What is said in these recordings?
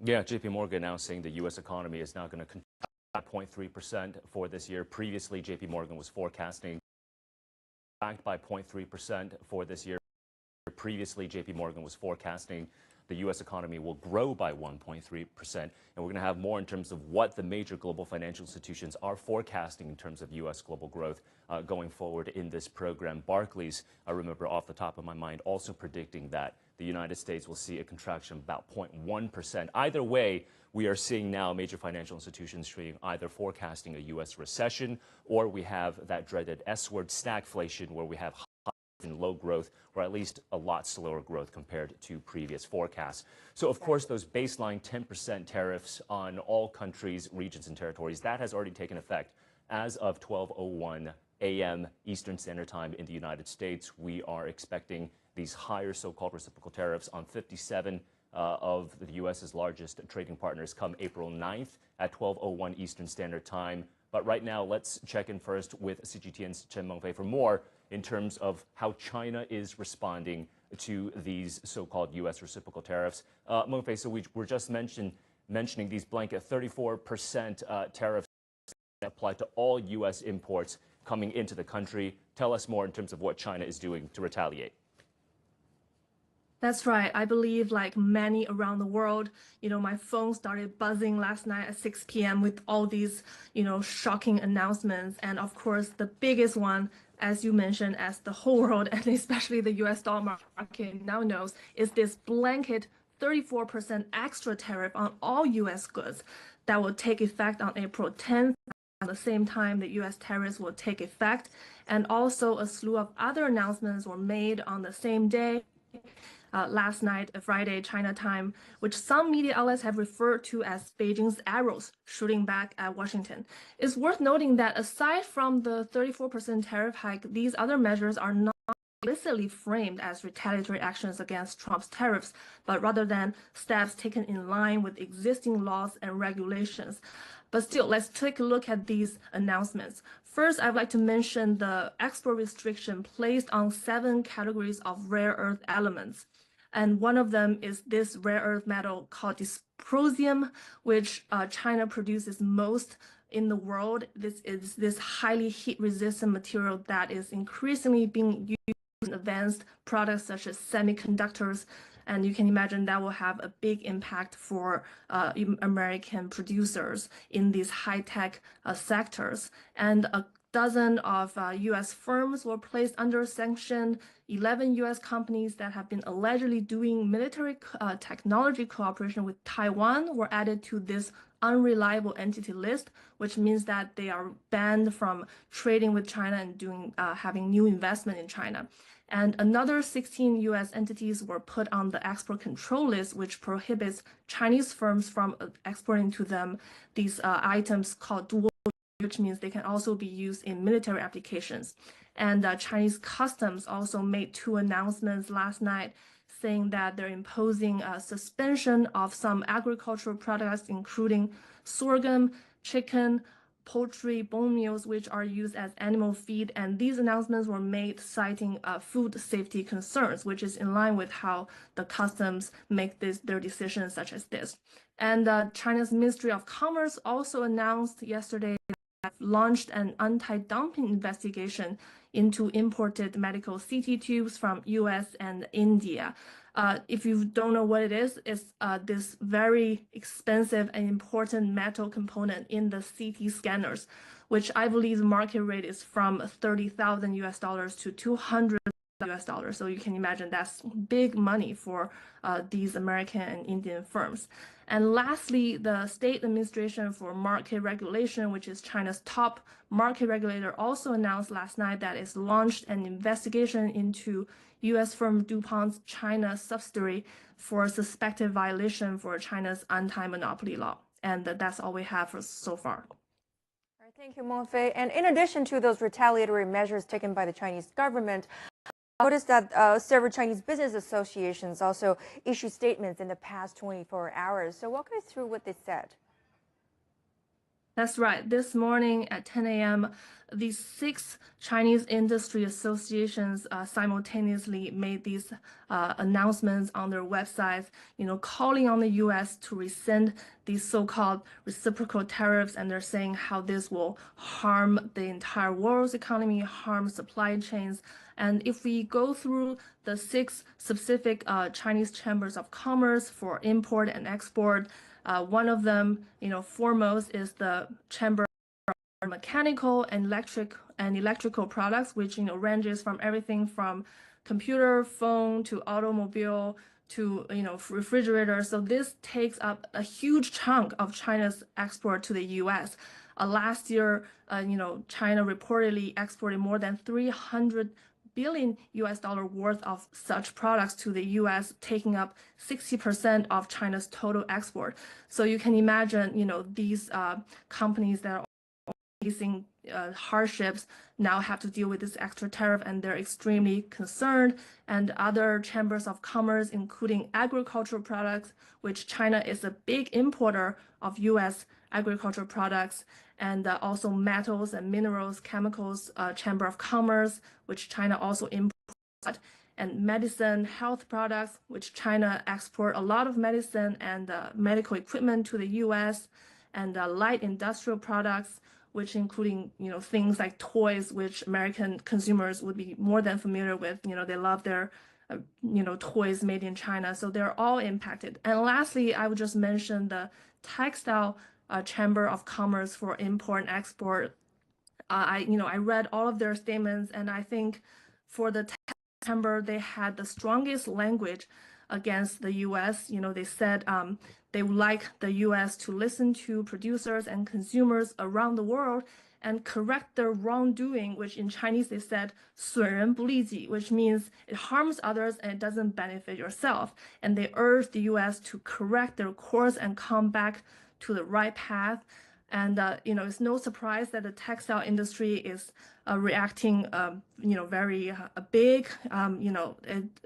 Yeah, JP Morgan now saying the U.S. economy is now going to contract by 0.3% for this year. Previously, JP Morgan was forecasting backed by 0.3% for this year. Previously, JP Morgan was forecasting the U.S. economy will grow by 1.3%. And we're going to have more in terms of what the major global financial institutions are forecasting in terms of U.S. global growth going forward in this program. Barclays, I remember off the top of my mind, also predicting that the United States will see a contraction of about 0.1%. Either way, we are seeing now major financial institutions either forecasting a U.S. recession, or we have that dreaded S-word, stagflation, where we have in low growth, or at least a lot slower growth compared to previous forecasts. So, of course, those baseline 10% tariffs on all countries, regions, and territories, that has already taken effect as of 12:01 a.m. Eastern Standard Time in the United States. We are expecting these higher so-called reciprocal tariffs on 57 of the U.S.'s largest trading partners come April 9th at 12:01 Eastern Standard Time. But right now, let's check in first with CGTN's Chen Mengfei for more in terms of how China is responding to these so-called U.S. reciprocal tariffs. Mengfei, so we're just mentioning these blanket 34% tariffs apply to all U.S. imports coming into the country. Tell us more in terms of what China is doing to retaliate. That's right. I believe, like many around the world, my phone started buzzing last night at 6 p.m. with all these, shocking announcements. And of course, the biggest one, as you mentioned, as the whole world and especially the U.S. stock market now knows, is this blanket 34% extra tariff on all U.S. goods that will take effect on April 10th. At the same time, the U.S. tariffs will take effect. And also a slew of other announcements were made on the same day. Last night, Friday, China time, which some media outlets have referred to as Beijing's arrows shooting back at Washington. It's worth noting that aside from the 34% tariff hike, these other measures are not explicitly framed as retaliatory actions against Trump's tariffs, but rather than steps taken in line with existing laws and regulations. But still, let's take a look at these announcements. First, I'd like to mention the export restriction placed on 7 categories of rare earth elements. And one of them is this rare earth metal called dysprosium, which China produces most in the world. This is this highly heat-resistant material that is increasingly being used in advanced products such as semiconductors. And you can imagine that will have a big impact for American producers in these high-tech sectors. And a dozen of U.S. firms were placed under sanction. 11 U.S. companies that have been allegedly doing military technology cooperation with Taiwan were added to this unreliable entity list, which means that they are banned from trading with China and having new investment in China. And another 16 U.S. entities were put on the export control list, which prohibits Chinese firms from exporting to them these items called dual, which means they can also be used in military applications. And Chinese Customs also made 2 announcements last night saying that they're imposing a suspension of some agricultural products, including sorghum, chicken, poultry, bone meals, which are used as animal feed. And these announcements were made citing food safety concerns, which is in line with how the customs make their decisions such as this. And China's Ministry of Commerce also announced yesterday that launched an anti-dumping investigation into imported medical CT tubes from US and India. If you don't know what it is, it's this very expensive and important metal component in the CT scanners, which I believe the market rate is from $30,000 US to $200 US. So you can imagine that's big money for these American and Indian firms. And lastly, the State Administration for Market Regulation, which is China's top market regulator, also announced last night that it's launched an investigation into U.S. firm DuPont's China subsidiary for suspected violation for China's anti-monopoly law. And that's all we have for so far. All right, thank you, Mengfei. And in addition to those retaliatory measures taken by the Chinese government, I noticed that several Chinese business associations also issued statements in the past 24 hours. So walk us through what they said. That's right. This morning at 10 a.m., these 6 Chinese industry associations simultaneously made these announcements on their websites, calling on the U.S. to rescind these so-called reciprocal tariffs, and they're saying how this will harm the entire world's economy, harm supply chains. And if we go through the 6 specific Chinese chambers of commerce for import and export, one of them, foremost is the chamber of mechanical and electrical products, which ranges from everything from computer, phone to automobile to refrigerator. So this takes up a huge chunk of China's export to the U.S. Last year, China reportedly exported more than 300 billion US dollar worth of such products to the US, taking up 60% of China's total export. So you can imagine, these companies that are facing hardships now have to deal with this extra tariff, and they're extremely concerned. And other chambers of commerce, including agricultural products, which China is a big importer of US agricultural products, and also metals and minerals, chemicals, chamber of commerce, which China also imports, and medicine, health products, which China export a lot of medicine and medical equipment to the US, and light industrial products, which including things like toys, which American consumers would be more than familiar with. They love their toys made in China, so they're all impacted. And lastly, I would just mention the textile chamber of commerce for import and export. I read all of their statements, and I think for the chamber, they had the strongest language against the U.S. They said they would like the U.S. to listen to producers and consumers around the world and correct their wrongdoing, which in Chinese they said 损人不利己, which means it harms others and it doesn't benefit yourself. And they urged the U.S. to correct their course and come back to the right path. And it's no surprise that the textile industry is reacting, very big.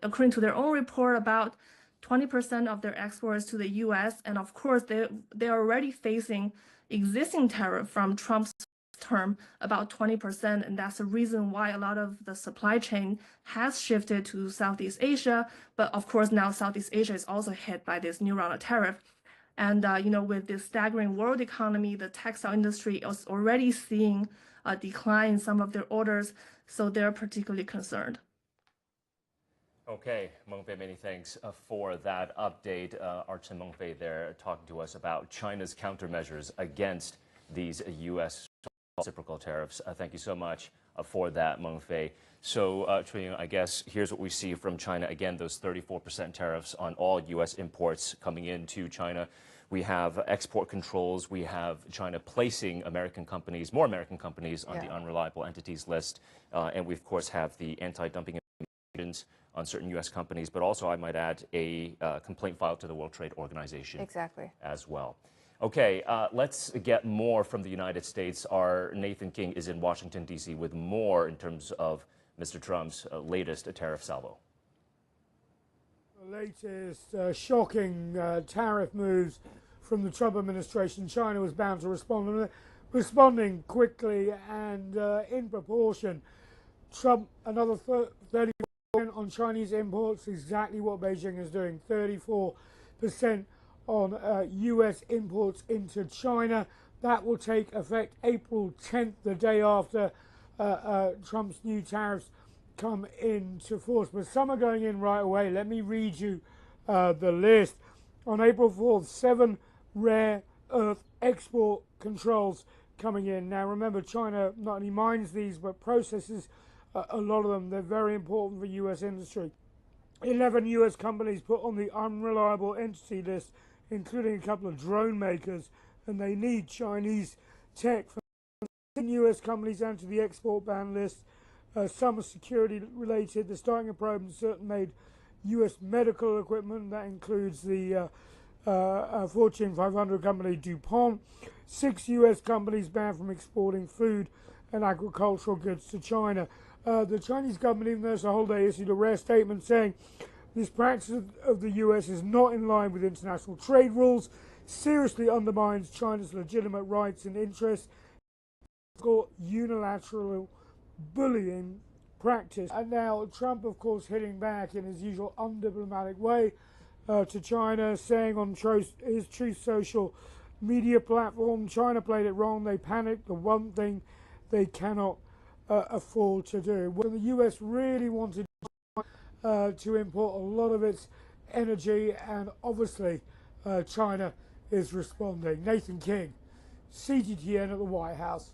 According to their own report, about 20% of their exports to the U.S. And of course, they're already facing existing tariff from Trump's term, about 20%. And that's the reason why a lot of the supply chain has shifted to Southeast Asia. But of course, now Southeast Asia is also hit by this new round of tariff. And with this staggering world economy, the textile industry is already seeing a decline in some of their orders, so they're particularly concerned. Okay, Mengfei, many thanks for that update. Our Chen Mengfei there talking to us about China's countermeasures against these U.S. reciprocal tariffs. Thank you so much for that, Mengfei. So, Chunying, I guess here's what we see from China. Again, those 34% tariffs on all U.S. imports coming into China. We have export controls. We have China placing more American companies on the unreliable entities list. And we, of course, have the anti-dumping on certain U.S. companies, but also, I might add, a complaint filed to the World Trade Organization as well. Okay, let's get more from the United States. Our Nathan King is in Washington, D.C. with more in terms of Mr. Trump's latest tariff salvo. The latest shocking tariff moves from the Trump administration. China was bound to respond, responding quickly and in proportion. Trump, another 30% on Chinese imports, exactly what Beijing is doing, 34% on US imports into China. That will take effect April 10th, the day after Trump's new tariffs come into force. But some are going in right away. Let me read you the list. On April 4th, 7 rare earth export controls coming in. Now remember, China not only mines these but processes a lot of them. They're very important for US industry. 11 US companies put on the unreliable entity list, including a couple of drone makers, and they need Chinese tech. 10 US companies enter the export ban list. Some are security related. They're starting a probe on certain made US medical equipment. That includes the Fortune 500 company DuPont. 6 US companies banned from exporting food and agricultural goods to China. The Chinese government, even though it's a holiday, issued a rare statement saying This practice of the US is not in line with international trade rules, seriously undermines China's legitimate rights and interests, unilateral bullying practice. And now Trump, of course, hitting back in his usual undiplomatic way to China, saying on his Truth Social media platform, China played it wrong, they panicked, the one thing they cannot afford to do. When the US really wanted to import a lot of its energy, and obviously China is responding. Nathan King, CGTN at the White House.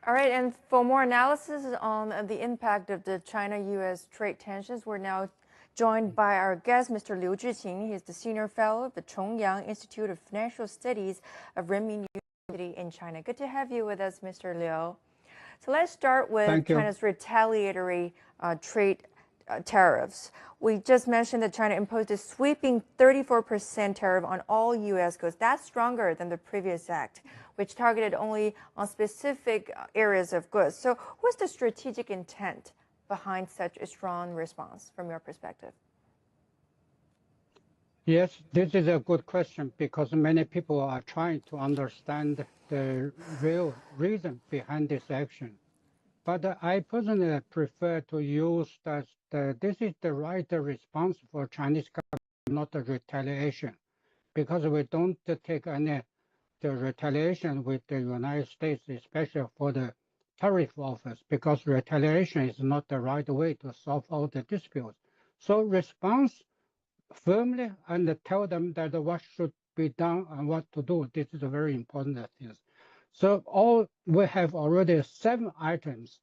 All right, and for more analysis on the impact of the China-U.S. trade tensions, we're now joined by our guest, Mr. Liu Zhiqing. He's the Senior Fellow of the Chongyang Institute of Financial Studies of Renmin University in China. Good to have you with us, Mr. Liu. So let's start with China's retaliatory trade tariffs. We just mentioned that China imposed a sweeping 34% tariff on all U.S. goods. That's stronger than the previous act, which targeted only on specific areas of goods. So what's the strategic intent behind such a strong response from your perspective? Yes, this is a good question because many people are trying to understand the real reason behind this action. But I personally prefer to use that this is the right response for Chinese government, not the retaliation, because we don't take any the retaliation with the United States, especially for the tariff office, because retaliation is not the right way to solve all the disputes. So response firmly and tell them that what should be done and what to do. This is a very important thing. So we have already 7 items,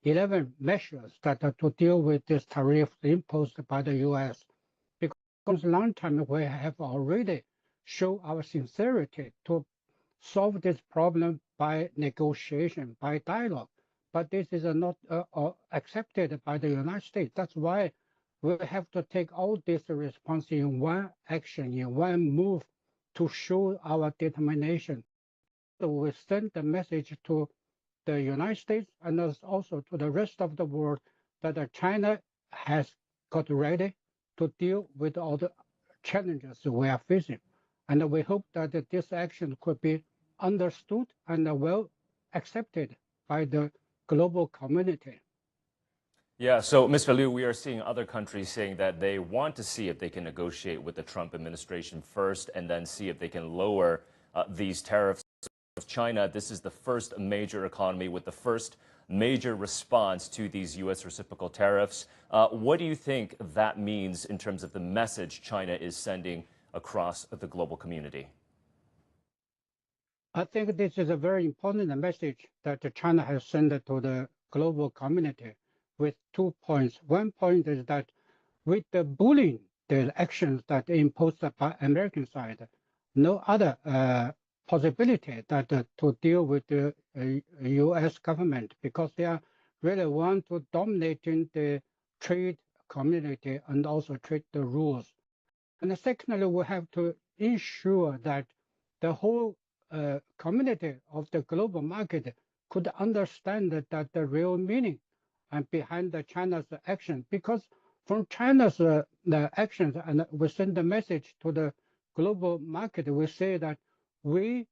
11 measures that are to deal with this tariff imposed by the U.S. Because a long time we have already shown our sincerity to solve this problem by negotiation, by dialogue. But this is not accepted by the United States. That's why we have to take all this response in one action, in one move to show our determination. So we send the message to the United States and also to the rest of the world that China has got ready to deal with all the challenges we are facing. And we hope that this action could be understood and well accepted by the global community. Yeah, so Mr. Liu, we are seeing other countries saying that they want to see if they can negotiate with the Trump administration first and then see if they can lower these tariffs. China, this is the first major economy with the first major response to these U.S. reciprocal tariffs. What do you think that means in terms of the message China is sending across the global community? I think this is a very important message that China has sent to the global community with 2 points. One point is that with the bullying, the actions that imposed by American side, no other possibility that to deal with the U.S. government, because they are really want to dominating the trade community and also trade the rules. And secondly, we have to ensure that the whole community of the global market could understand that the real meaning and behind the China's action, because from China's the actions, and we send the message to the global market, we say that we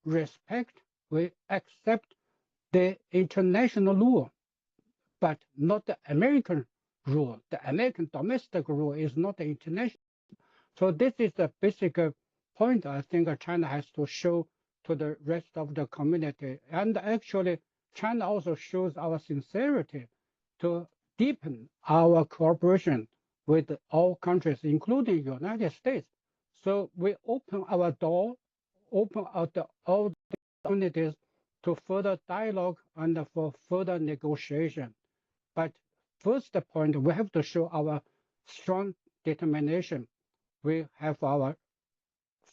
respect, we accept the international rule, but not the American rule. The American domestic rule is not the international. So this is the basic point I think China has to show to the rest of the community. And actually, China also shows our sincerity to deepen our cooperation with all countries, including the United States. So we open our door, open out all the opportunities to further dialogue and for further negotiation. But first point, we have to show our strong determination. We have our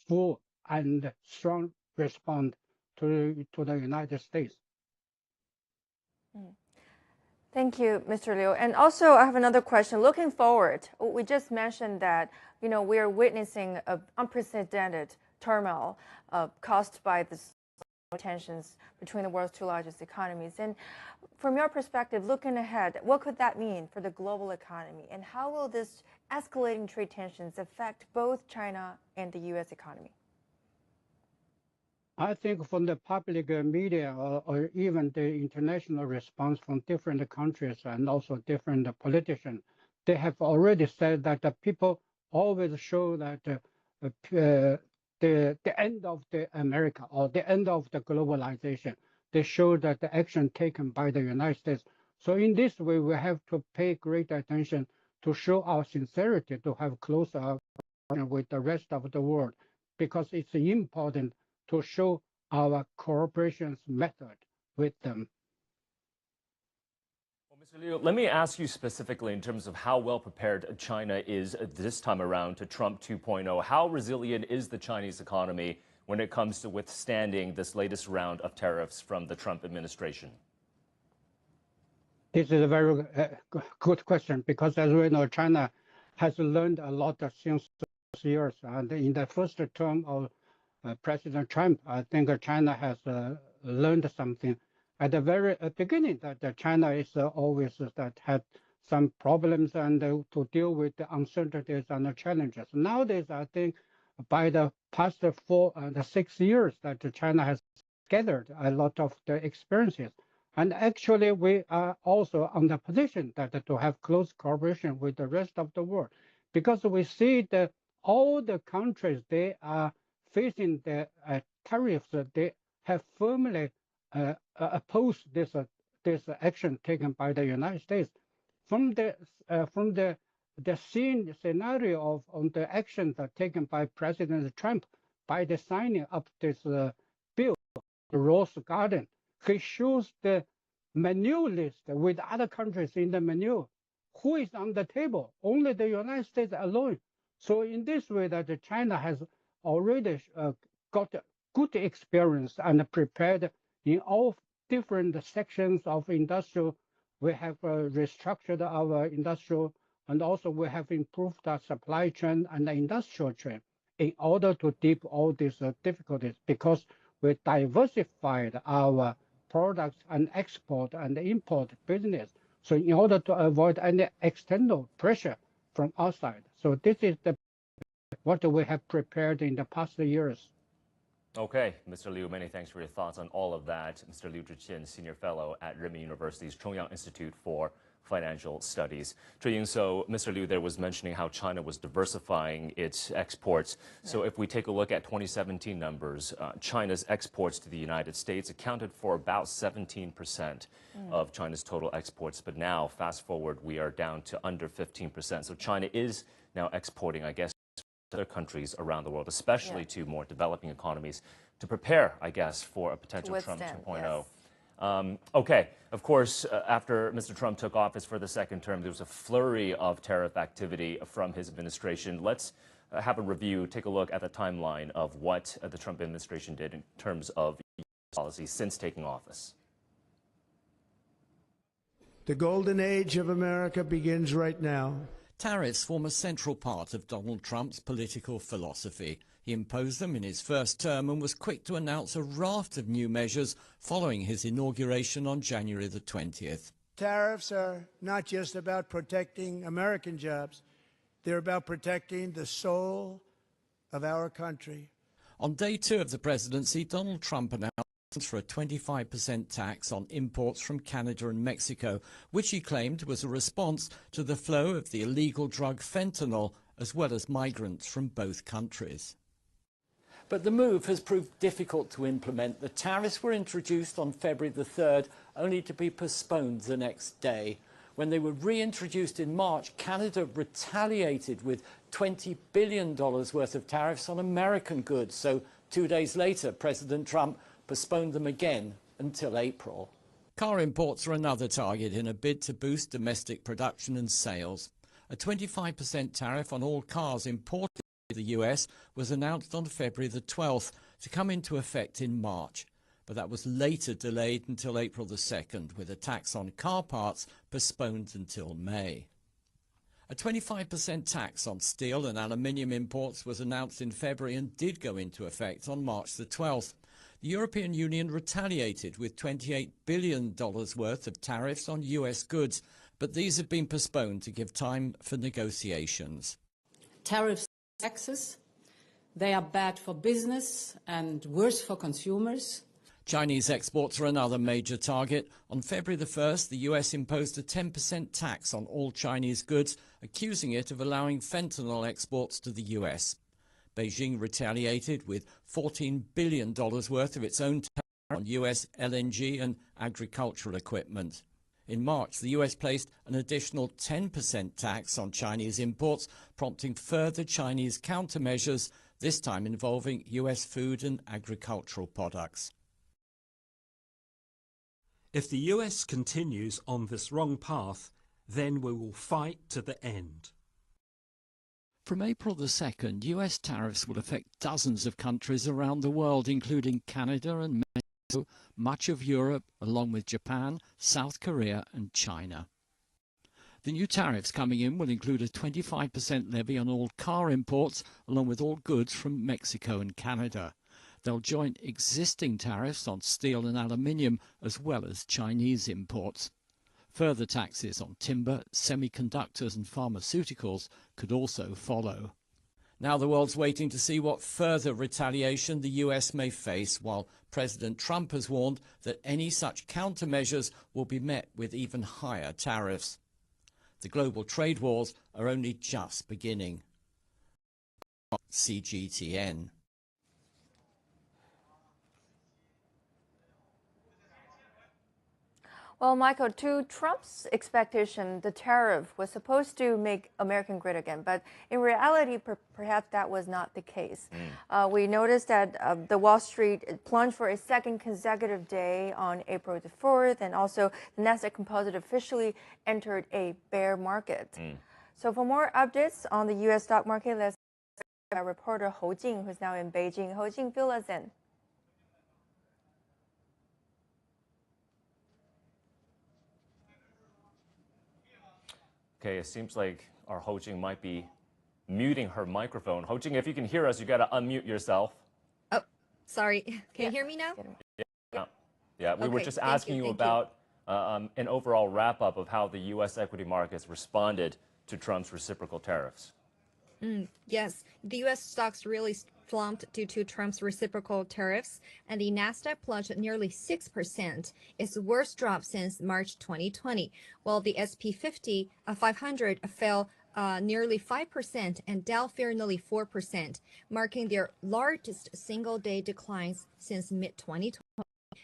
full and strong response to the United States. Thank you, Mr. Liu. And also, I have another question. Looking forward, we just mentioned that we are witnessing an unprecedented turmoil caused by this tensions between the world's two largest economies. And from your perspective, looking ahead, what could that mean for the global economy? And how will this escalating trade tensions affect both China and the U.S. economy? I think from the public media or even the international response from different countries and also different politicians, they have already said that the people always show that the end of the America or the end of the globalization. They show that the action taken by the United States. So in this way, we have to pay great attention to show our sincerity, to have closer with the rest of the world, because it's important to show our cooperation method with them. Well, Mr. Liu, let me ask you specifically in terms of how well prepared China is this time around to Trump 2.0. How resilient is the Chinese economy when it comes to withstanding this latest round of tariffs from the Trump administration? This is a very good question, because as we know, China has learned a lot since years. And in the first term of President Trump, I think China has learned something. At the very beginning, that China is always that had some problems and to deal with the uncertainties and the challenges. Nowadays, I think by the past 4 and 6 years that China has gathered a lot of the experiences. And actually, we are also on the position that to have close cooperation with the rest of the world, because we see that all the countries, they are facing the tariffs. They have firmly opposed this action taken by the United States. From the scenario of the actions taken by President Trump by the signing of this bill, the Rose Garden, he shows the menu list with other countries in the menu. Who is on the table? Only the United States alone. So in this way, that China has already got good experience and prepared in all different sections of industrial. We have restructured our industrial, and also we have improved our supply chain and the industrial chain in order to deal with all these difficulties, because we diversified our products and export and import business. So in order to avoid any external pressure from outside. So this is what we have prepared in the past years. Okay, Mr. Liu, many thanks for your thoughts on all of that. Mr. Liu Zhiqian, Senior Fellow at Renmin University's Chongyang Institute for Financial Studies. Zhiying, so Mr. Liu there was mentioning how China was diversifying its exports. So if we take a look at 2017 numbers, China's exports to the United States accounted for about 17% of China's total exports. But now, fast forward, we are down to under 15%. So China is now exporting, I guess, to other countries around the world, especially to more developing economies, to prepare, I guess, for a potential Trump 2.0. Yes. Okay, of course, after Mr. Trump took office for the second term, there was a flurry of tariff activity from his administration. Let's have a review, take a look at the timeline of what the Trump administration did in terms of policy since taking office. The golden age of America begins right now. Tariffs form a central part of Donald Trump's political philosophy. He imposed them in his first term and was quick to announce a raft of new measures following his inauguration on January the 20th. Tariffs are not just about protecting American jobs. They're about protecting the soul of our country. On day 2 of the presidency, Donald Trump announced for a 25% tax on imports from Canada and Mexico, which he claimed was a response to the flow of the illegal drug fentanyl, as well as migrants from both countries. But the move has proved difficult to implement. The tariffs were introduced on February the 3rd, only to be postponed the next day. When they were reintroduced in March, Canada retaliated with $20 billion worth of tariffs on American goods. So 2 days later, President Trump postponed them again until April. Car imports are another target in a bid to boost domestic production and sales. A 25% tariff on all cars imported to the US was announced on February the 12th to come into effect in March. But that was later delayed until April the 2nd, with a tax on car parts postponed until May. A 25% tax on steel and aluminium imports was announced in February and did go into effect on March the 12th. The European Union retaliated with $28 billion worth of tariffs on US goods, but these have been postponed to give time for negotiations. Tariffs, taxes, they are bad for business and worse for consumers. Chinese exports are another major target. On February the 1st, the US imposed a 10% tax on all Chinese goods, accusing it of allowing fentanyl exports to the US. Beijing retaliated with $14 billion worth of its own tariff on US LNG and agricultural equipment. In March, the US placed an additional 10% tax on Chinese imports, prompting further Chinese countermeasures, this time involving US food and agricultural products. If the US continues on this wrong path, then we will fight to the end. From April the 2nd, US tariffs will affect dozens of countries around the world, including Canada and Mexico, much of Europe, along with Japan, South Korea and China. The new tariffs coming in will include a 25% levy on all car imports, along with all goods from Mexico and Canada. They'll join existing tariffs on steel and aluminium, as well as Chinese imports. Further taxes on timber, semiconductors and pharmaceuticals could also follow. Now the world's waiting to see what further retaliation the US may face, while President Trump has warned that any such countermeasures will be met with even higher tariffs. The global trade wars are only just beginning. CGTN. Well, Michael, to Trump's expectation, the tariff was supposed to make American great again, but in reality, perhaps that was not the case. We noticed that the Wall Street plunged for a second consecutive day on April the 4th, and also the Nasdaq Composite officially entered a bear market. So for more updates on the U.S. stock market, let's our reporter Hou Jing, who's now in Beijing. Hou Jing, fill us in. Okay, it seems like our Hou Jing might be muting her microphone. Hou Jing, if you can hear us, you got to unmute yourself. Oh, sorry. Can you hear me now? Yeah, we were just asking you about an overall wrap-up of how the U.S. equity markets responded to Trump's reciprocal tariffs. Yes, the U.S. stocks really slumped due to Trump's reciprocal tariffs, and the Nasdaq plunged nearly 6%, its worst drop since March 2020, while the SP 500 fell nearly 5% and Dow fell nearly 4%, marking their largest single-day declines since mid-2020.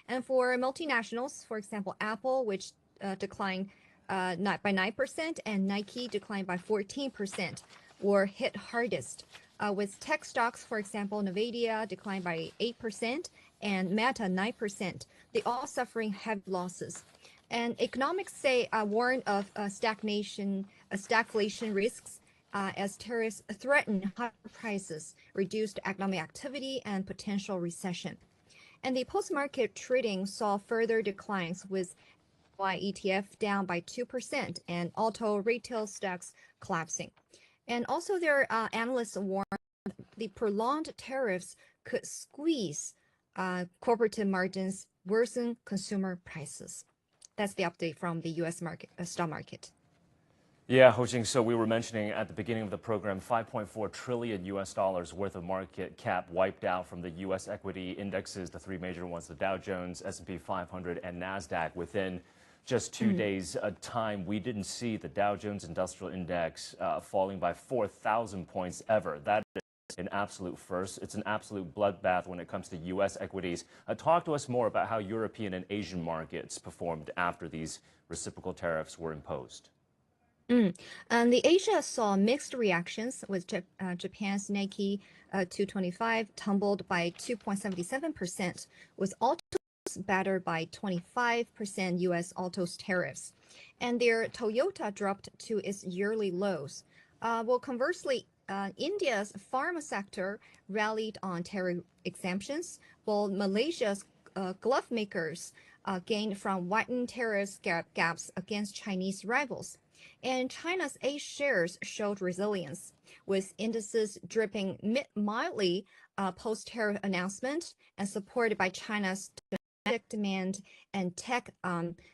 And for multinationals, for example, Apple, which declined by 9%, and Nike declined by 14%, were hit hardest. With tech stocks, for example, Nvidia declined by 8% and Meta 9%. They all suffering heavy losses. And economics warn of stagflation risks as tariffs threaten higher prices, reduced economic activity, and potential recession. And the post-market trading saw further declines, with ETF down by 2% and auto retail stocks collapsing. And also, their analysts warn the prolonged tariffs could squeeze corporate margins, worsen consumer prices. That's the update from the U.S. stock market. Yeah, Hou Jing, so we were mentioning at the beginning of the program, $5.4 trillion US worth of market cap wiped out from the U.S. equity indexes, the three major ones, the Dow Jones, S&P 500, and NASDAQ. Within just 2 days' time, we didn't see the Dow Jones Industrial Index falling by 4,000 points ever. That is an absolute first. It's an absolute bloodbath when it comes to U.S. equities. Talk to us more about how European and Asian markets performed after these reciprocal tariffs were imposed. And the Asia saw mixed reactions, with Japan's Nikkei 225 tumbled by 2.77%, with autos battered by 25% U.S. autos tariffs, and their Toyota dropped to its yearly lows. Well, conversely, India's pharma sector rallied on tariff exemptions, while Malaysia's glove makers gained from widened tariff gaps against Chinese rivals. And China's A shares showed resilience, with indices dripping mildly post-tariff announcement and supported by China's domestic demand and tech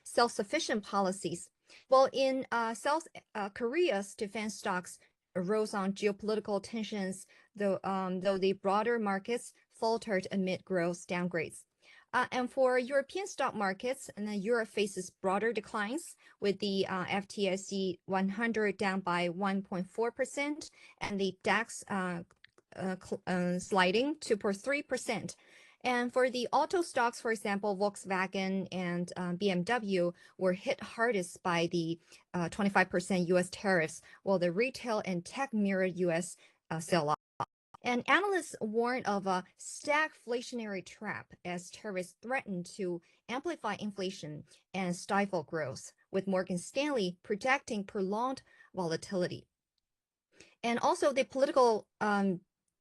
self-sufficient policies. Well, in South Korea's defense stocks rose on geopolitical tensions, though the broader markets faltered amid growth downgrades. And for European stock markets, and then Europe faces broader declines, with the FTSE 100 down by 1.4% and the DAX sliding 2.3%. And for the auto stocks, for example, Volkswagen and BMW were hit hardest by the 25% U.S. tariffs, while the retail and tech mirrored U.S. sell-off. And analysts warn of a stagflationary trap as tariffs threaten to amplify inflation and stifle growth, with Morgan Stanley projecting prolonged volatility. And also the political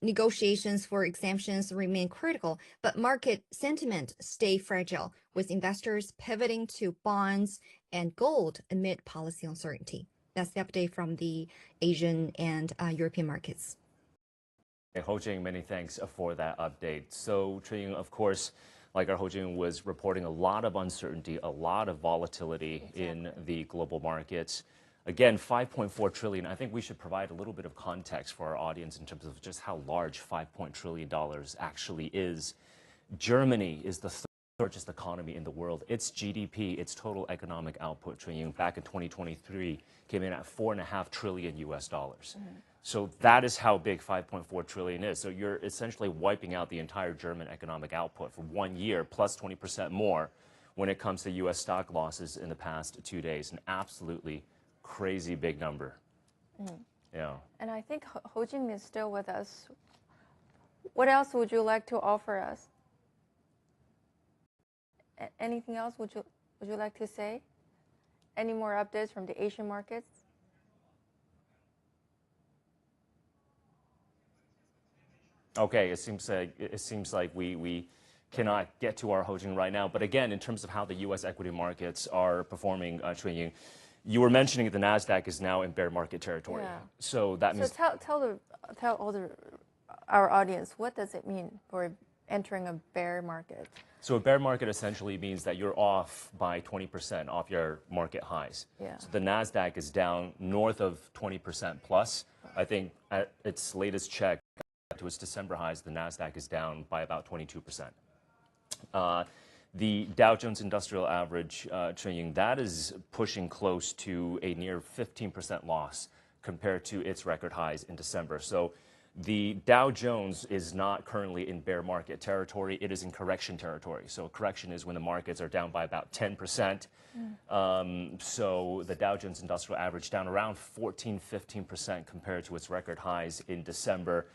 negotiations for exemptions remain critical, but market sentiment stay fragile, with investors pivoting to bonds and gold amid policy uncertainty. That's the update from the Asian and European markets. Ho Jing, many thanks for that update. So, Chun-Ying, of course, like our Ho Jing was reporting, a lot of uncertainty, a lot of volatility in the global markets. Again, 5.4 trillion. I think we should provide a little bit of context for our audience in terms of just how large $5 trillion actually is. Germany is the third largest economy in the world. Its GDP, its total economic output, Chun-Ying, back in 2023 came in at $4.5 trillion US dollars. So that is how big 5.4 trillion is. So you're essentially wiping out the entire German economic output for 1 year, plus 20% more when it comes to U.S. stock losses in the past 2 days. An absolutely crazy big number. Yeah. And I think Ho Jing is still with us. What else would you like to offer us? Anything else would you like to say? Any more updates from the Asian markets? Okay, it seems like we cannot get to our Ho Jing right now. But again, in terms of how the U.S. equity markets are performing, Chun-Ying, you were mentioning the Nasdaq is now in bear market territory. Yeah. So that means. So tell our audience, what does it mean for entering a bear market? So a bear market essentially means that you're off by 20% off your market highs. Yeah. So the Nasdaq is down north of 20% plus. I think at its latest check, to its December highs, the Nasdaq is down by about 22%. The Dow Jones Industrial Average, Chun-Ying, that is pushing close to a near 15% loss compared to its record highs in December. So the Dow Jones is not currently in bear market territory. It is in correction territory. So correction is when the markets are down by about 10%. So the Dow Jones Industrial Average down around 15% compared to its record highs in December.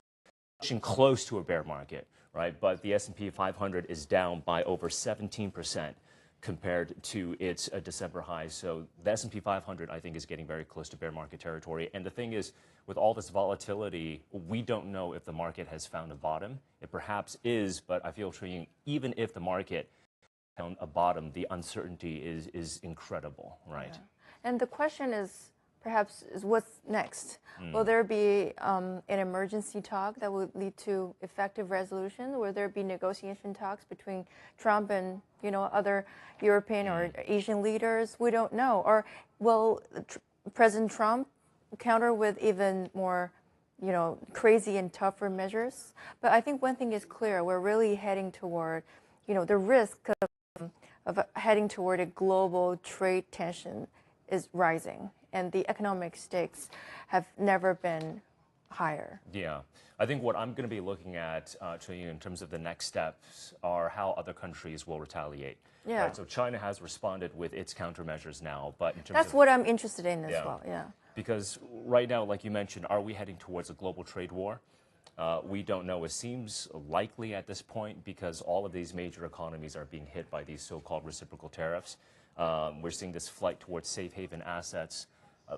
Close to a bear market, right? But the S&P 500 is down by over 17% compared to its December highs. So the S&P 500, I think, is getting very close to bear market territory. And the thing is, with all this volatility, we don't know if the market has found a bottom. It perhaps is, but I feel, Chun-Ying, even if the market found a bottom, the uncertainty is incredible, right? Yeah. And the question is, perhaps, is what's next? Will there be an emergency talk that will lead to effective resolution? Will there be negotiation talks between Trump and other European or Asian leaders? We don't know. Or will President Trump counter with even more crazy and tougher measures? But I think one thing is clear: we're really heading toward the risk of heading toward a global trade tension is rising. And the economic stakes have never been higher. Yeah. I think what I'm going to be looking at, Chun-Ying, in terms of the next steps are how other countries will retaliate. Yeah. Right? So China has responded with its countermeasures now, but in terms That's what I'm interested in as well, yeah. Because right now, like you mentioned, are we heading towards a global trade war? We don't know. It seems likely at this point because all of these major economies are being hit by these so-called reciprocal tariffs. We're seeing this flight towards safe haven assets,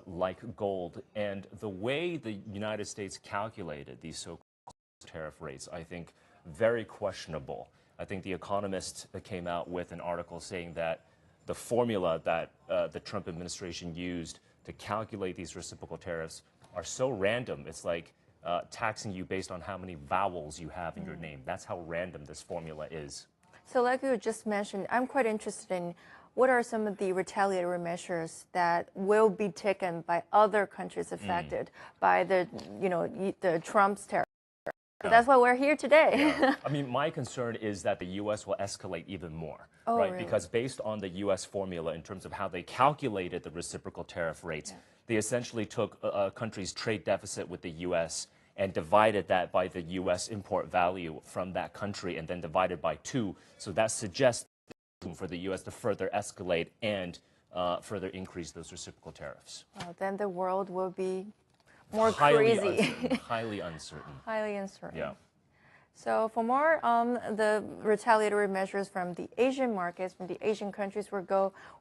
like gold. And the way the United States calculated these so-called tariff rates, I think, very questionable. I think The Economist came out with an article saying that the formula that the Trump administration used to calculate these reciprocal tariffs are so random. It's like taxing you based on how many vowels you have in your name. That's how random this formula is. So like you just mentioned, I'm quite interested in what are some of the retaliatory measures that will be taken by other countries affected by the Trump's tariff. So that's why we're here today. Yeah. I mean, my concern is that the U.S. will escalate even more, right? Really? Because based on the U.S. formula in terms of how they calculated the reciprocal tariff rates, they essentially took a country's trade deficit with the U.S. and divided that by the U.S. import value from that country and then divided by 2. So that suggests for the U.S. to further escalate and further increase those reciprocal tariffs. Then the world will be more Highly crazy. uncertain, highly uncertain. Highly uncertain. Yeah. So for more on the retaliatory measures from the Asian markets, from the Asian countries, we're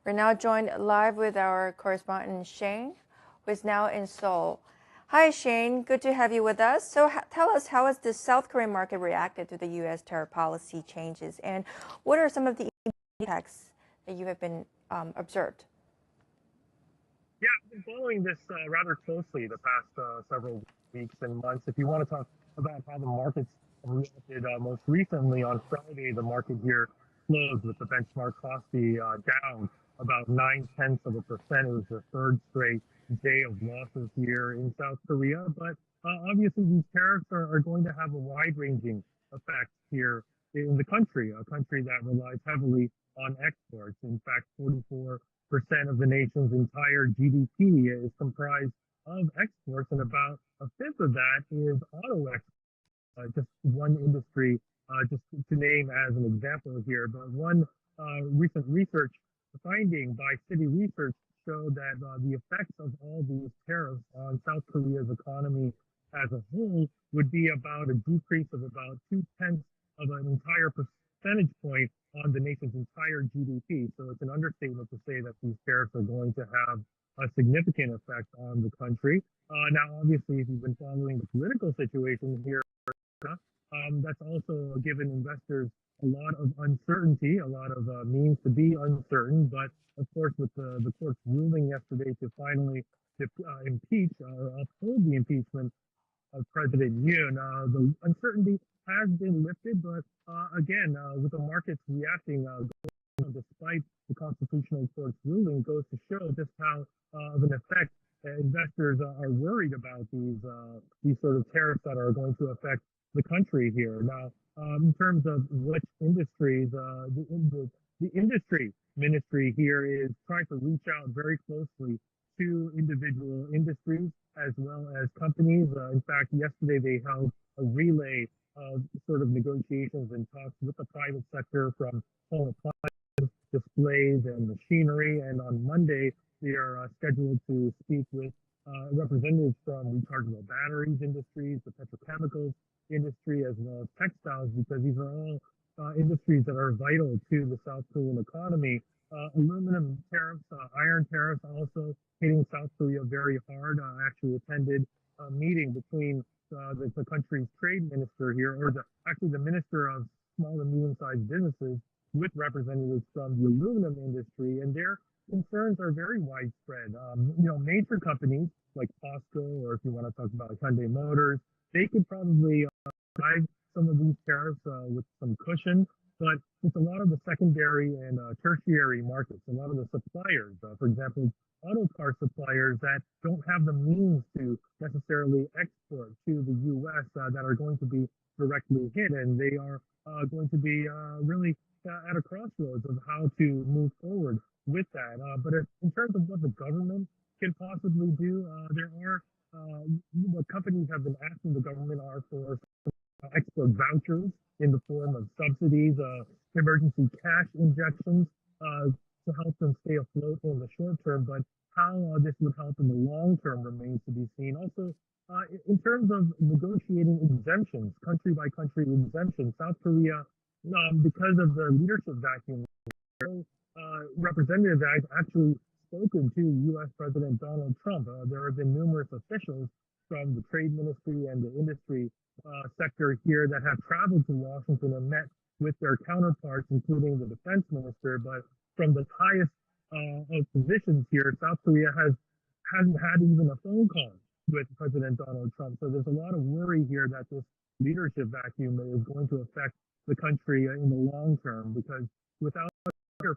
now joined live with our correspondent Shane, who is now in Seoul. Hi Shane, good to have you with us. So tell us, how has the South Korean market reacted to the U.S. tariff policy changes, and what are some of the impacts that you have been observed? Yeah, I've been following this rather closely the past several weeks and months. If you want to talk about how the markets reacted most recently on Friday, the market here closed with the benchmark KOSPI down about 0.9%. It was the third straight day of losses here in South Korea. But obviously, these tariffs are going to have a wide-ranging effect here in the country, a country that relies heavily on exports. In fact, 44% of the nation's entire GDP is comprised of exports, and about a fifth of that is auto exports. Just one industry, just to name as an example here, but one recent research finding by City Research showed that the effects of all these tariffs on South Korea's economy as a whole would be about a decrease of about 0.2 of an entire percentage point on the nation's entire GDP. So it's an understatement to say that these tariffs are going to have a significant effect on the country. Now, obviously, if you've been following the political situation here, that's also given investors a lot of uncertainty, a lot of means to be uncertain. But of course, with the court's ruling yesterday to finally impeach or uphold the impeachment of President Yoon, the uncertainty has been lifted. But again, with the markets reacting despite the Constitutional Court's ruling, goes to show just how of an effect investors are worried about these sort of tariffs that are going to affect the country here. Now, in terms of which industries, the industry ministry here is trying to reach out very closely to individual industries as well as companies. In fact, yesterday they held a relay of sort of negotiations and talks with the private sector from home appliances, displays, and machinery. And on Monday, they are scheduled to speak with representatives from rechargeable batteries industries, the petrochemicals industry, as well as textiles, because these are all industries that are vital to the South Korean economy. Aluminum tariffs, iron tariffs also hitting South Korea very hard. I actually attended a meeting between the country's trade minister here, or actually the minister of small and medium-sized businesses, with representatives from the aluminum industry, and their concerns are very widespread. Major companies like POSCO, or if you want to talk about Hyundai Motors, they could probably drive some of these tariffs with some cushion, but it's a lot of the secondary and tertiary markets, a lot of the suppliers, for example, auto car suppliers that don't have the means to necessarily export to the U.S. That are going to be directly hit, and they are going to be really at a crossroads of how to move forward with that. But in terms of what the government can possibly do, there are what companies have been asking the government are for export vouchers in the form of subsidies, emergency cash injections to help them stay afloat in the short term. But how this would help in the long term remains to be seen. Also, in terms of negotiating exemptions, country by country exemptions, South Korea, because of the leadership vacuum, representative has actually spoken to U.S. President Donald Trump. There have been numerous officials from the trade ministry and the industry sector here that have traveled to Washington and met with their counterparts, including the defense minister. But from the highest of positions here, South Korea hasn't had even a phone call with President Donald Trump. So there's a lot of worry here that this leadership vacuum is going to affect the country in the long term, because without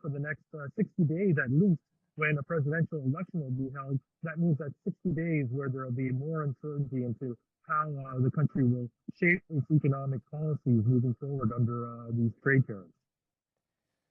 for the next 60 days at least, when a presidential election will be held, that means that 60 days where there will be more uncertainty into how the country will shape its economic policies moving forward under these trade tariffs.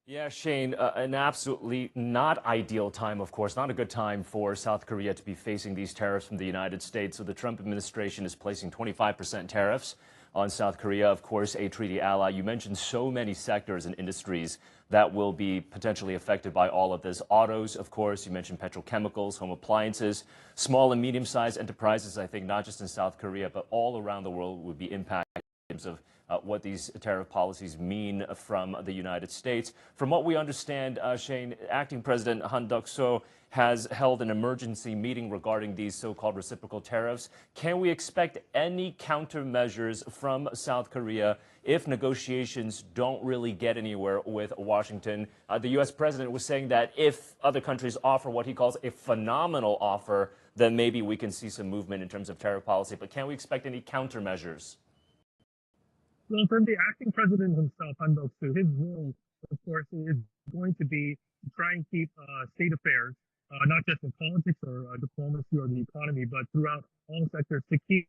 Yeah, Shane, an absolutely not ideal time, of course, not a good time for South Korea to be facing these tariffs from the United States. So the Trump administration is placing 25% tariffs on South Korea, of course, a treaty ally. You mentioned so many sectors and industries that will be potentially affected by all of this. Autos, of course, you mentioned petrochemicals, home appliances, small and medium-sized enterprises, I think not just in South Korea, but all around the world would be impacted in terms of what these tariff policies mean from the United States. From what we understand, Shane, Acting President Han Duck-seo has held an emergency meeting regarding these so-called reciprocal tariffs. Can we expect any countermeasures from South Korea if negotiations don't really get anywhere with Washington? The U.S. president was saying that if other countries offer what he calls a phenomenal offer, then maybe we can see some movement in terms of tariff policy. But can we expect any countermeasures? Well, from the acting president himself, Han Duck-soo, his role, of course, is going to be to try and keep state affairs, not just in politics or diplomacy or the economy, but throughout all sectors, to keep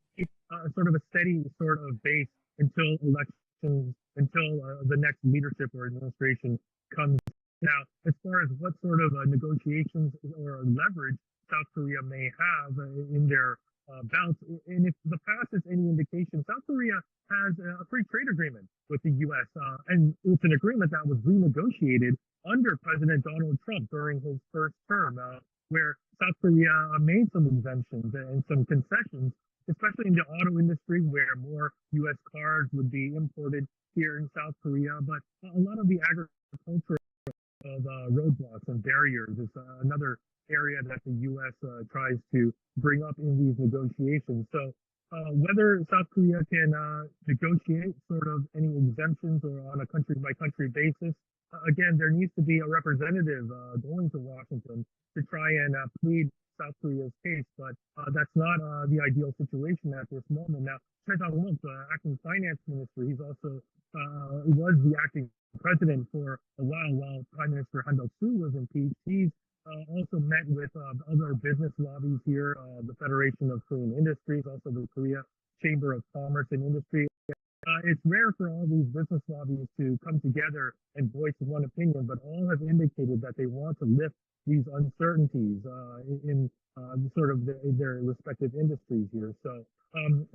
sort of a steady sort of base until elections, until the next leadership or administration comes. Now, as far as what sort of negotiations or leverage South Korea may have in their bouts, and if the past is any indication, South Korea has a free trade agreement with the U.S., and it's an agreement that was renegotiated under President Donald Trump during his first term, where South Korea made some exemptions and some concessions, especially in the auto industry, where more U.S. cars would be imported here in South Korea. But a lot of the agricultural roadblocks and barriers is another area that the U.S. Tries to bring up in these negotiations. So whether South Korea can negotiate sort of any exemptions or on a country-by-country basis, again, there needs to be a representative going to Washington to try and plead South Korea's case. But that's not the ideal situation at this moment. Now, Choi Sang-wook, the acting finance minister, he's also was the acting president for a while Prime Minister Han Duck-soo was impeached. He's also met with other business lobbies here, the Federation of Korean Industries, also the Korea Chamber of Commerce and Industry. It's rare for all these business lobbies to come together and voice one opinion, but all have indicated that they want to lift these uncertainties in sort of their respective industries here. So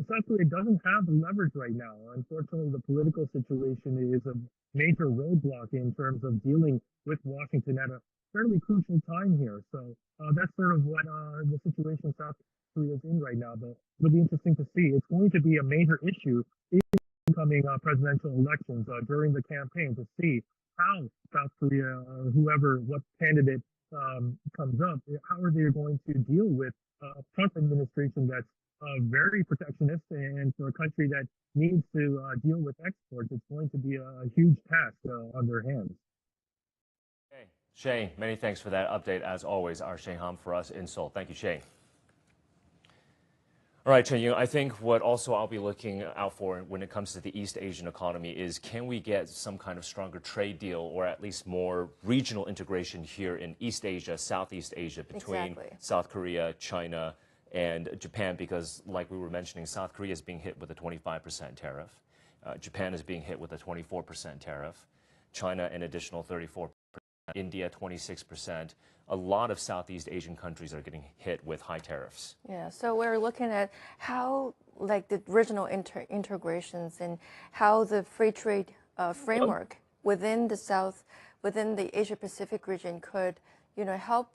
South Korea doesn't have the leverage right now. Unfortunately, the political situation is a major roadblock in terms of dealing with Washington at a fairly crucial time here. So that's sort of what the situation South Korea is in right now. But it'll be interesting to see. It's going to be a major issue in incoming presidential elections during the campaign to see how South Korea, what candidate comes up, how are they going to deal with a Trump administration that's very protectionist, and for a country that needs to deal with exports, it's going to be a huge task on their hands. Okay. Shane, many thanks for that update. As always, our Shane Ham for us in Seoul. Thank you, Shane. All right, Chen Yu, I think what also I'll be looking out for when it comes to the East Asian economy is, can we get some kind of stronger trade deal or at least more regional integration here in East Asia, Southeast Asia, between South Korea, China, and Japan? Because like we were mentioning, South Korea is being hit with a 25% tariff. Japan is being hit with a 24% tariff. China, an additional 34%. India, 26%. A lot of Southeast Asian countries are getting hit with high tariffs. Yeah, so we're looking at how, like, the regional integrations and how the free trade framework within the Asia Pacific region could, help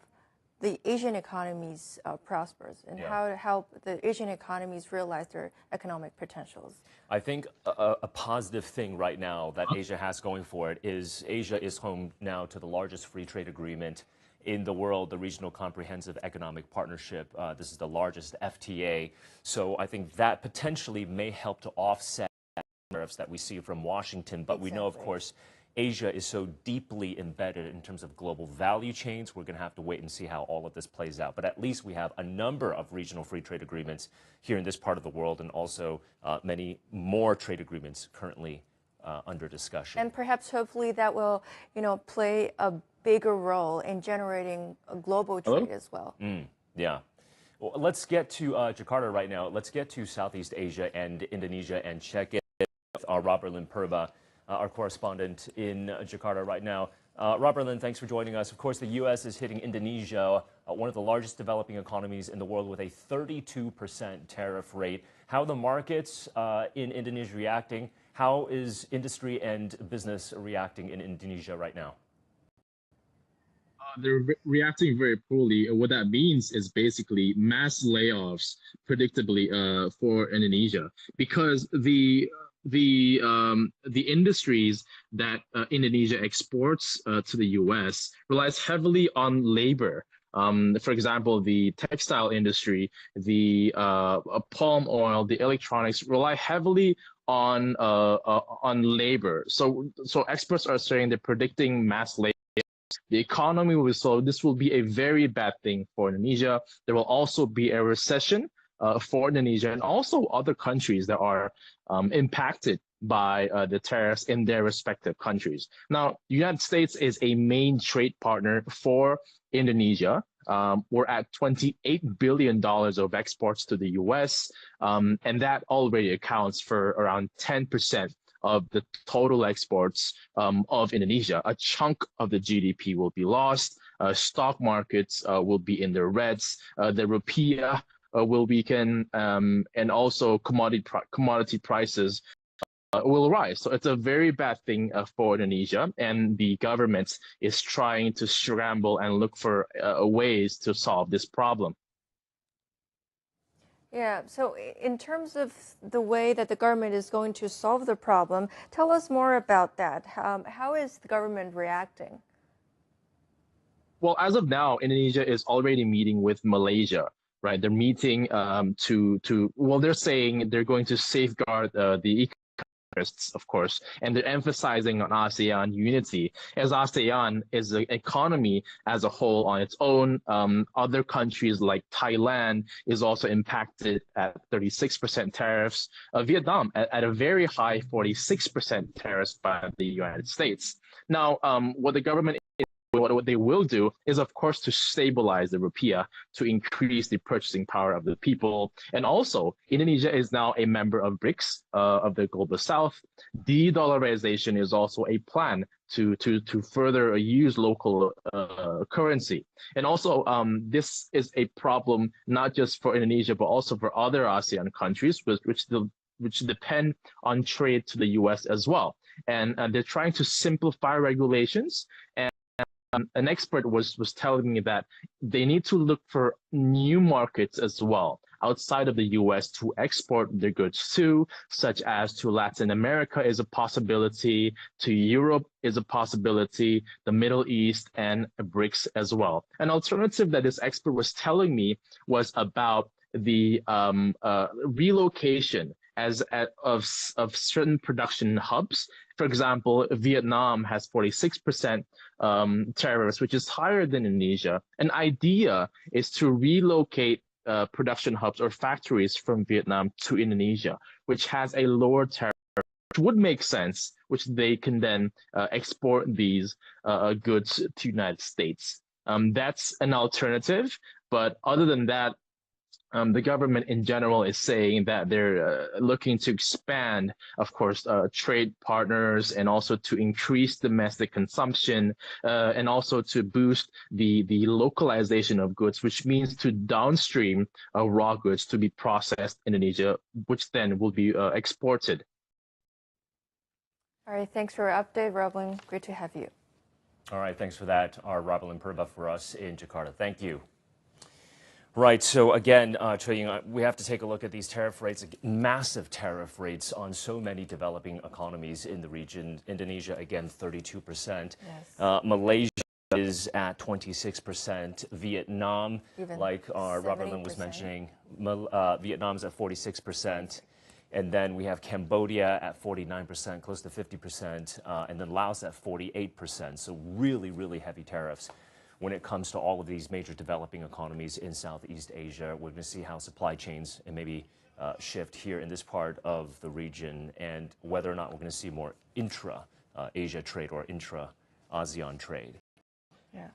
the Asian economies prosper, and how to help the Asian economies realize their economic potentials. I think a positive thing right now that Asia has going for it is Asia is home now to the largest free trade agreement in the world, the Regional Comprehensive Economic Partnership. This is the largest FTA. So I think that potentially may help to offset tariffs that we see from Washington. But we know, of course, Asia is so deeply embedded in terms of global value chains. We're going to have to wait and see how all of this plays out. But at least we have a number of regional free trade agreements here in this part of the world, and also many more trade agreements currently under discussion. And perhaps, hopefully, that will, play a bigger role in generating a global trade as well. Yeah. Well, let's get to Jakarta right now. Let's get to Southeast Asia and Indonesia and check in with our Robert Lin Purba, our correspondent in Jakarta right now. Robert Lin, thanks for joining us. Of course, the U.S. is hitting Indonesia, one of the largest developing economies in the world, with a 32% tariff rate. How are the markets in Indonesia reacting? How is industry and business reacting in Indonesia right now? They're reacting very poorly. What that means is basically mass layoffs, predictably, for Indonesia, because the industries that Indonesia exports to the U.S. relies heavily on labor. For example, the textile industry, the palm oil, the electronics rely heavily on labor. So experts are saying they're predicting mass layoffs. The economy will slow. This will be a very bad thing for Indonesia. There will also be a recession for Indonesia and also other countries that are impacted by the tariffs in their respective countries. Now, the United States is a main trade partner for Indonesia. We're at $28 billion of exports to the U.S., and that already accounts for around 10% of the total exports of Indonesia. A chunk of the GDP will be lost. Stock markets will be in the reds. The rupiah will weaken, and also commodity prices will rise. So it's a very bad thing for Indonesia, and the government is trying to scramble and look for ways to solve this problem. Yeah, so in terms of the way that the government is going to solve the problem, tell us more about that. How is the government reacting? Well, as of now, Indonesia is already meeting with Malaysia, right? They're meeting they're saying they're going to safeguard the interests, of course, and they're emphasizing on ASEAN unity, as ASEAN is an economy as a whole on its own. Other countries like Thailand is also impacted at 36% tariffs. Vietnam at a very high 46% tariffs by the United States. Now, what the government what they will do is, of course, to stabilize the rupiah, to increase the purchasing power of the people. And also, Indonesia is now a member of BRICS, of the Global South. De-dollarization is also a plan to further use local currency. And also, this is a problem not just for Indonesia, but also for other ASEAN countries, which depend on trade to the U.S. as well. And they're trying to simplify regulations. And an expert was telling me that they need to look for new markets as well outside of the U.S. to export their goods to, such as to Latin America is a possibility, to Europe is a possibility, the Middle East, and BRICS as well. An alternative that this expert was telling me was about the relocation of certain production hubs. For example, Vietnam has 46% tariffs, which is higher than Indonesia. An idea is to relocate production hubs or factories from Vietnam to Indonesia, which has a lower tariff, which would make sense, which they can then export these goods to the United States. That's an alternative, but other than that, the government in general is saying that they're looking to expand, of course, trade partners, and also to increase domestic consumption, and also to boost the localization of goods, which means to downstream raw goods to be processed in Indonesia, which then will be exported. All right, thanks for your update, Robin. Great to have you. All right, thanks for that, our Robin Purba for us in Jakarta. Thank you. Right, so again, we have to take a look at these tariff rates, massive tariff rates on so many developing economies in the region. Indonesia, again, 32%. Yes. Malaysia is at 26%. Vietnam, even like our Robert Lin was mentioning, Vietnam's at 46%. And then we have Cambodia at 49%, close to 50%, and then Laos at 48%. So really, really heavy tariffs when it comes to all of these major developing economies in Southeast Asia. We're going to see how supply chains and maybe shift here in this part of the region, and whether or not we're going to see more intra-Asia trade or intra-ASEAN trade. Yeah.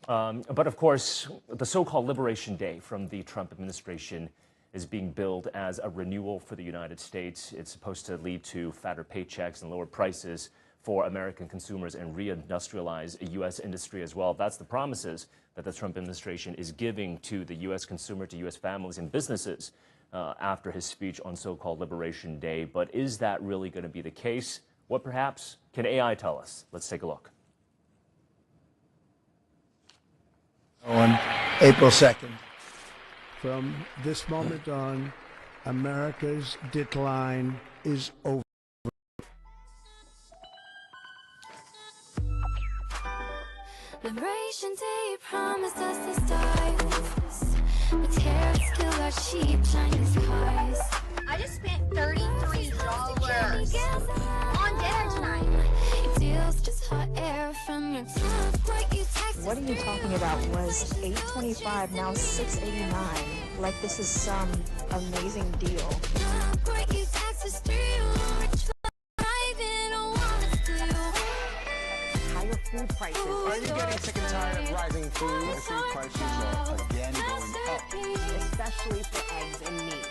But of course, the so-called Liberation Day from the Trump administration is being billed as a renewal for the United States. It's supposed to lead to fatter paychecks and lower prices for American consumers and reindustrialize a U.S. industry as well. That's the promises that the Trump administration is giving to the U.S. consumer, to U.S. families and businesses after his speech on so-called Liberation Day. But is that really going to be the case? What perhaps can AI tell us? Let's take a look. On April 2nd. From this moment on, America's decline is over. Liberation Day promised us to start with this, but tariffs kill our cheap Chinese cars. I just spent $33 on dinner tonight. It deals just hot air from your tongue. What are you talking about? Was $8.25 now $6.89? Like this is some amazing deal. Higher food prices. Are you getting sick and tired of rising food? Food prices are again going up, especially for eggs and meat.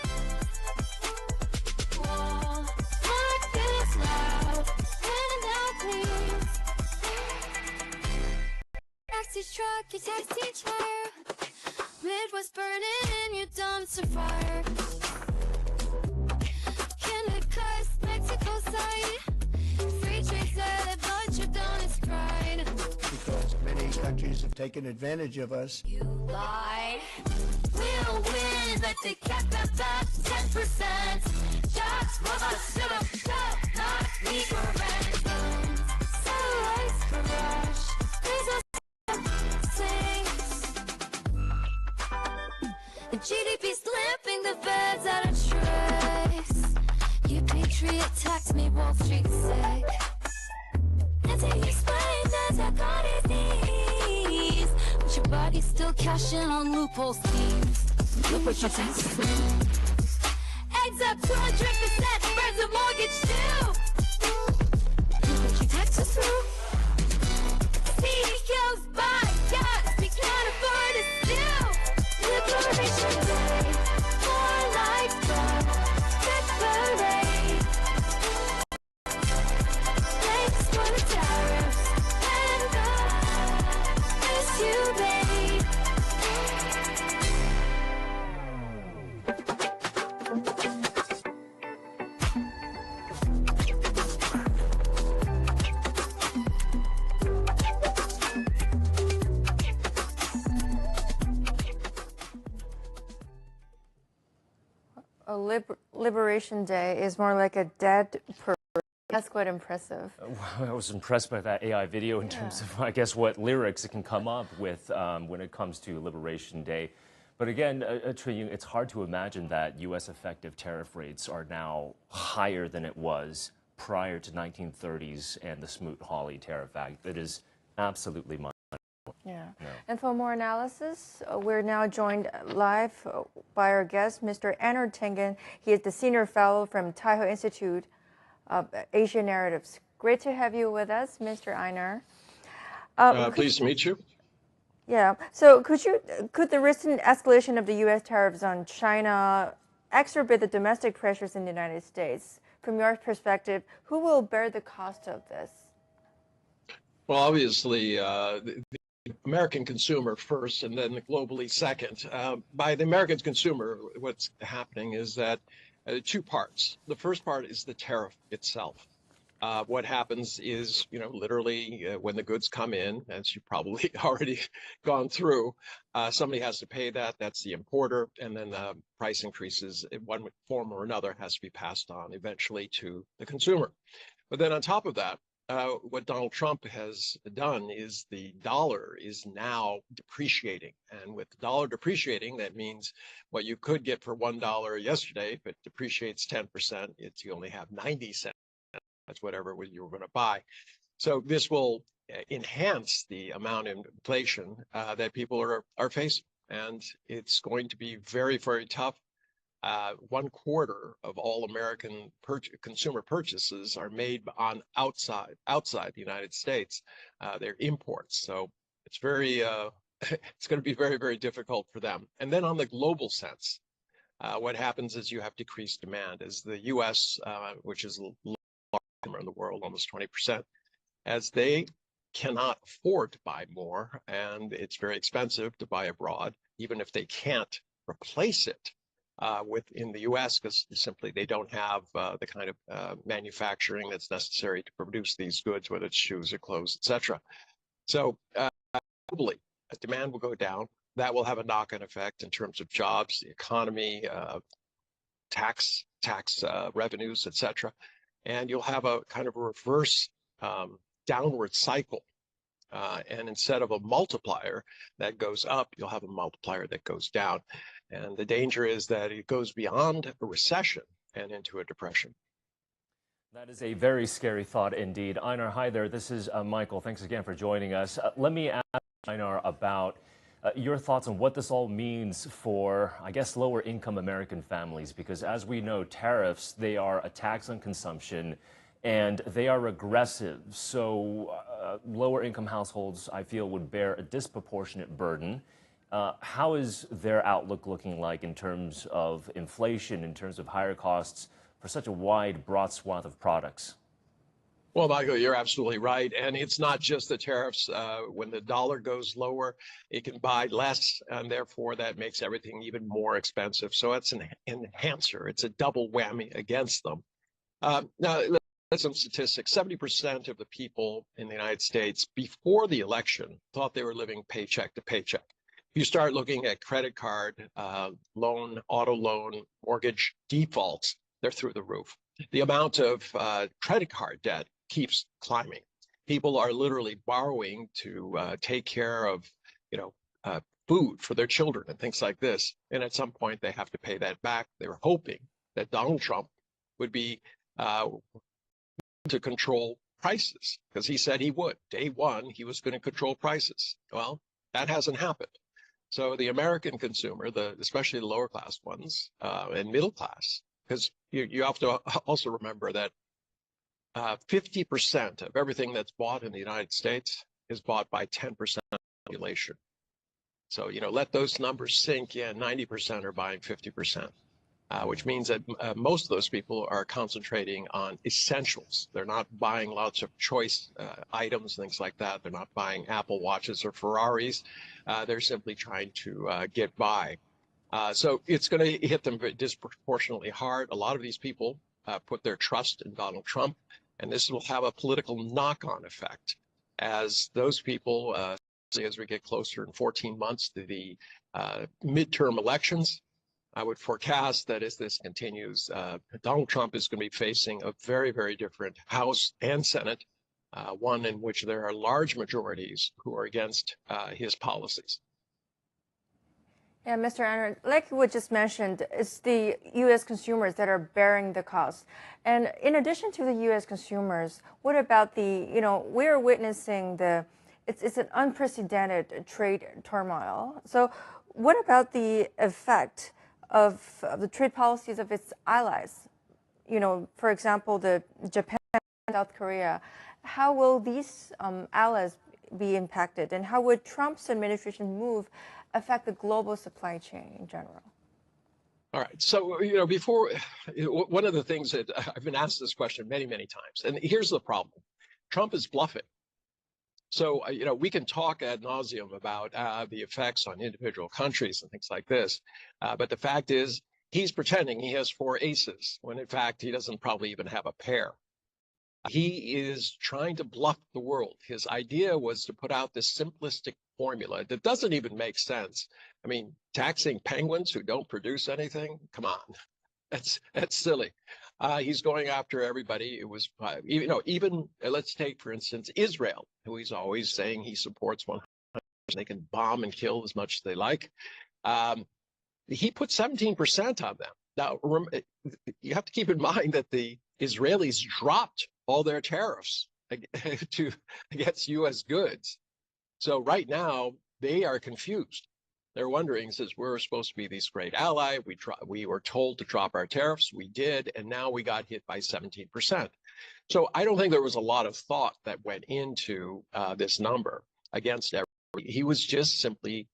Taxi truck, your taxi chair. Midwest burning and your dumpster fire. Canada coast, Mexico side. Free trade salad, but your down is cried. Because many countries have taken advantage of us. You lied. We'll win, but they kept that back 10%. Jobs, robots, should have not legal rent. Satellites crash. There's a the GDP slapping the feds out of trace. You patriot tax me, Wall Street sick. Until you explain that's how God is these. But your body's still cashing on loophole schemes. Look what your taxes do. Eggs up 200%, birds a mortgage too. Look what your taxes through. CEOs buy yachts we can't afford to steal. Liberation Day, more lights up, separate. Thanks for the tariffs and the price you paid. A Liberation Day is more like a dead parade. That's quite impressive. I was impressed by that AI video in terms of, I guess, what lyrics it can come up with when it comes to Liberation Day. But again, it's hard to imagine that U.S. effective tariff rates are now higher than it was prior to 1930s and the Smoot-Hawley Tariff Act. It is absolutely mind. Yeah. And for more analysis, we're now joined live by our guest, Mr. Einar Tengen. He is the Senior Fellow from Taiho Institute of Asia Narratives. Great to have you with us, Mr. Einar. Pleased to meet you. Yeah. So could the recent escalation of the U.S. tariffs on China exacerbate the domestic pressures in the United States? From your perspective, who will bear the cost of this? Well, obviously, the American consumer first, and then globally second. By the American consumer, what's happening is that two parts. The first part is the tariff itself. What happens is, literally when the goods come in, as you've probably already gone through, somebody has to pay that. That's the importer, and then the price increases in one form or another has to be passed on eventually to the consumer. But then on top of that, what Donald Trump has done is the dollar is now depreciating. And with the dollar depreciating, that means what you could get for $1 yesterday, if it depreciates 10%, you only have 90 cents. That's whatever you were going to buy. So this will enhance the amount of inflation that people are facing. And it's going to be very, very tough. 1/4 of all American consumer purchases are made on outside the United States. They're imports, so it's very it's going to be very, very difficult for them. And then on the global sense, what happens is you have decreased demand as the U.S., which is the largest in the world, almost 20%, as they cannot afford to buy more, and it's very expensive to buy abroad, even if they can't replace it within the U.S. because simply they don't have the kind of manufacturing that's necessary to produce these goods, whether it's shoes or clothes, etc. So globally, demand will go down. That will have a knock-on effect in terms of jobs, the economy, tax revenues, etc. And you'll have a kind of a reverse downward cycle. And instead of a multiplier that goes up, you'll have a multiplier that goes down. And the danger is that it goes beyond a recession and into a depression. That is a very scary thought indeed. Einar, hi there. This is Michael. Thanks again for joining us. Let me ask Einar about your thoughts on what this all means for, I guess, lower income American families, because as we know, tariffs, they are a tax on consumption and they are regressive. So lower income households, I feel, would bear a disproportionate burden. How is their outlook looking like in terms of inflation, in terms of higher costs for such a wide, broad swath of products? Well, Michael, you're absolutely right. And it's not just the tariffs. When the dollar goes lower, it can buy less, and therefore that makes everything even more expensive. So it's an enhancer. It's a double whammy against them. Now, some statistics. 70% of the people in the United States before the election thought they were living paycheck to paycheck. If you start looking at credit card, loan, auto loan, mortgage defaults, they're through the roof. The amount of credit card debt keeps climbing. People are literally borrowing to take care of, food for their children and things like this. And at some point, they have to pay that back. They were hoping that Donald Trump would be to control prices, because he said he would. Day one, he was going to control prices. Well, that hasn't happened. So the American consumer, especially the lower class ones and middle class, because you have to also remember that 50% of everything that's bought in the United States is bought by 10% of the population. So, let those numbers sink in. 90% are buying 50%. Which means that most of those people are concentrating on essentials. They're not buying lots of choice items, things like that. They're not buying Apple Watches or Ferraris. They're simply trying to get by. So it's going to hit them disproportionately hard. A lot of these people put their trust in Donald Trump, and this will have a political knock-on effect as those people, as we get closer in 14 months to the midterm elections. I would forecast that as this continues, Donald Trump is going to be facing a very, very different House and Senate, one in which there are large majorities who are against his policies. Yeah, Mr. Einar, like you just mentioned, it's the U.S. consumers that are bearing the cost. And in addition to the U.S. consumers, what about we're witnessing it's an unprecedented trade turmoil. So what about the effect of the trade policies of its allies? For example, Japan, South Korea. How will these allies be impacted, and how would Trump's administration move affect the global supply chain in general? All right. So, before, one of the things that I've been asked this question many, many times, and here's the problem. Trump is bluffing. So, we can talk ad nauseum about the effects on individual countries and things like this. But the fact is, he's pretending he has 4 aces, when in fact, he doesn't probably even have a pair. He is trying to bluff the world. His idea was to put out this simplistic formula that doesn't even make sense. I mean, taxing penguins who don't produce anything? Come on. That's silly. He's going after everybody. It was, even let's take, for instance, Israel, who he's always saying he supports 100%. They can bomb and kill as much as they like. He put 17% on them. Now, you have to keep in mind that the Israelis dropped all their tariffs against U.S. goods. So right now, they are confused. They're wondering, since we're supposed to be this great ally, we were told to drop our tariffs, we did, and now we got hit by 17%. So I don't think there was a lot of thought that went into this number against everybody. He was just simply,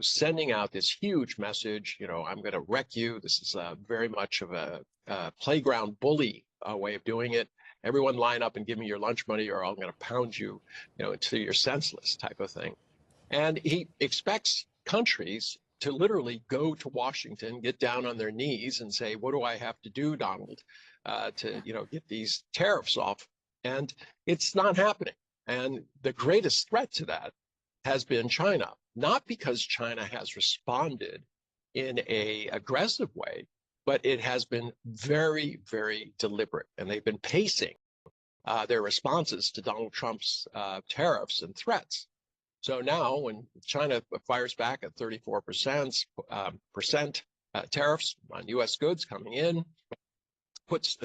sending out this huge message, I'm going to wreck you. This is very much of a playground bully way of doing it. Everyone line up and give me your lunch money or I'm going to pound you, until you're senseless type of thing. And he expects countries to literally go to Washington, get down on their knees and say, what do I have to do, Donald, to, get these tariffs off? And it's not happening. And the greatest threat to that has been China, not because China has responded in an aggressive way, but it has been very, very deliberate. And they've been pacing their responses to Donald Trump's tariffs and threats. So now when China fires back at 34% tariffs on U.S. goods coming in, puts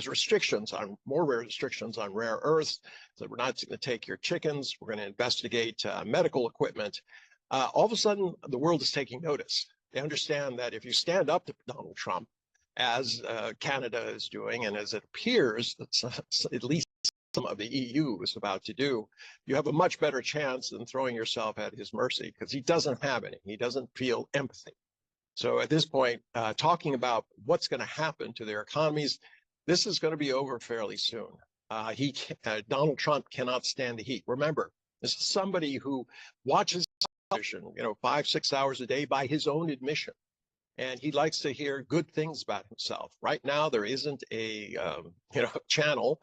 more restrictions on rare earths, so we're not going to take your chickens, we're going to investigate medical equipment. All of a sudden, the world is taking notice. They understand that if you stand up to Donald Trump, as Canada is doing, and as it appears that at least some of the EU is about to do, you have a much better chance than throwing yourself at his mercy, because he doesn't have any. He doesn't feel empathy. So at this point, talking about what's going to happen to their economies, this is going to be over fairly soon. Donald Trump cannot stand the heat. Remember, this is somebody who watches television, 5-6 hours a day by his own admission. And he likes to hear good things about himself. Right now, there isn't a channel,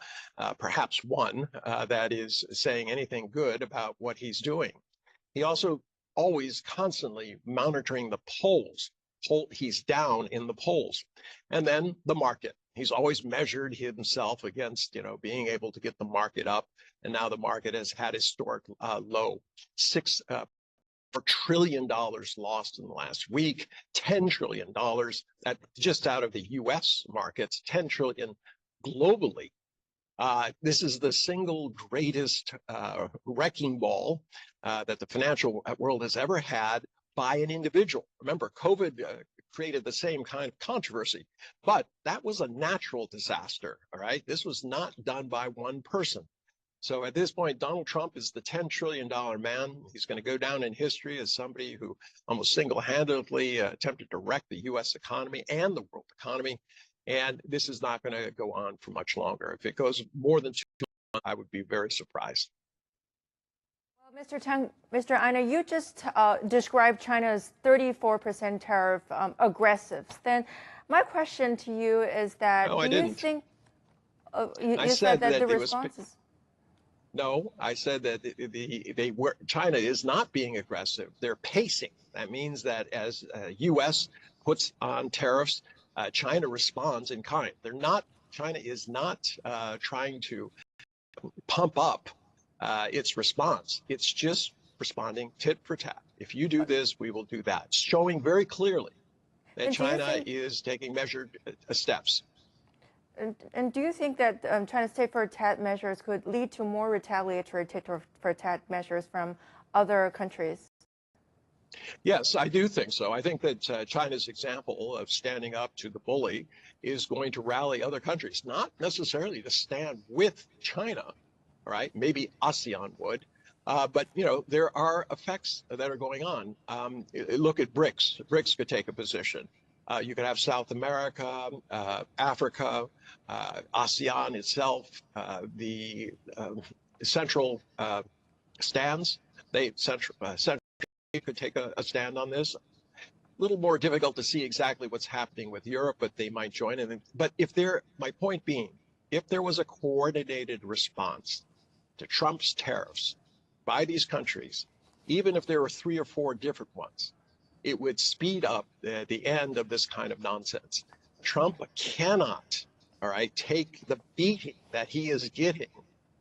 perhaps one, that is saying anything good about what he's doing. He also always constantly monitoring the polls. He's down in the polls. And then the market. He's always measured himself against, being able to get the market up. And now the market has had historic low. $4 trillion lost in the last week, $10 trillion just out of the US markets, $10 trillion globally. This is the single greatest wrecking ball that the financial world has ever had by an individual. Remember, COVID created the same kind of controversy, but that was a natural disaster, all right? This was not done by one person. So at this point, Donald Trump is the $10 trillion man. He's going to go down in history as somebody who almost single-handedly attempted to wreck the U.S. economy and the world economy. And this is not going to go on for much longer. If it goes more than 2 months, I would be very surprised. Well, Mr. Tang, Mr. Einer, you just described China's 34% tariff aggressive. Then my question to you is that no, do you think you said that the responses? No, I said that China is not being aggressive. They're pacing. That means that as U.S. puts on tariffs, China responds in kind. China is not trying to pump up its response. It's just responding tit for tat. If you do this, we will do that. It's showing very clearly that China is taking measured steps. And do you think that China's tit-for-tat measures could lead to more retaliatory tit-for-tat measures from other countries? Yes, I do think so. I think that China's example of standing up to the bully is going to rally other countries, not necessarily to stand with China, all right? Maybe ASEAN would, but there are effects that are going on. Look at BRICS. BRICS could take a position. You could have South America, Africa, ASEAN itself, the central stands. Central could take a stand on this. A little more difficult to see exactly what's happening with Europe, but they might join in. But my point being, if there was a coordinated response to Trump's tariffs by these countries, even if there were 3 or 4 different ones, it would speed up the end of this kind of nonsense. Trump cannot, all right, take the beating that he is getting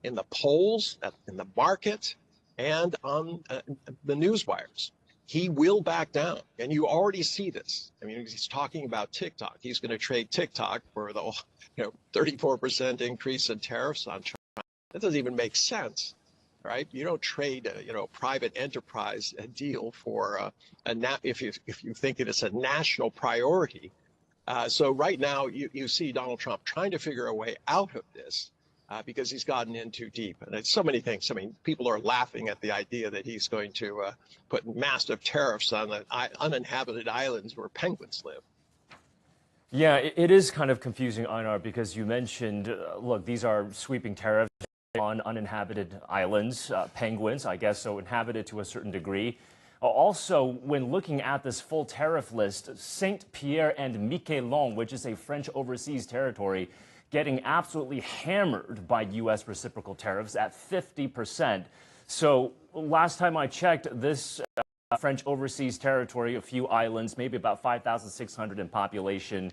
in the polls, in the market, and on the news wires. He will back down, and you already see this. I mean, he's talking about TikTok. He's going to trade TikTok for the 34% increase in tariffs on China. That doesn't even make sense, right? You don't trade a private enterprise deal for if you think it is a national priority. So right now you see Donald Trump trying to figure a way out of this. Because he's gotten in too deep. And it's so many things. I mean, people are laughing at the idea that he's going to put massive tariffs on the uninhabited islands where penguins live. Yeah, it is kind of confusing, Einar, because you mentioned, look, these are sweeping tariffs on uninhabited islands, penguins, I guess, so inhabited to a certain degree. Also, when looking at this full tariff list, Saint Pierre and Miquelon, which is a French overseas territory, getting absolutely hammered by U.S. reciprocal tariffs at 50%. So last time I checked, this French overseas territory, a few islands, maybe about 5,600 in population.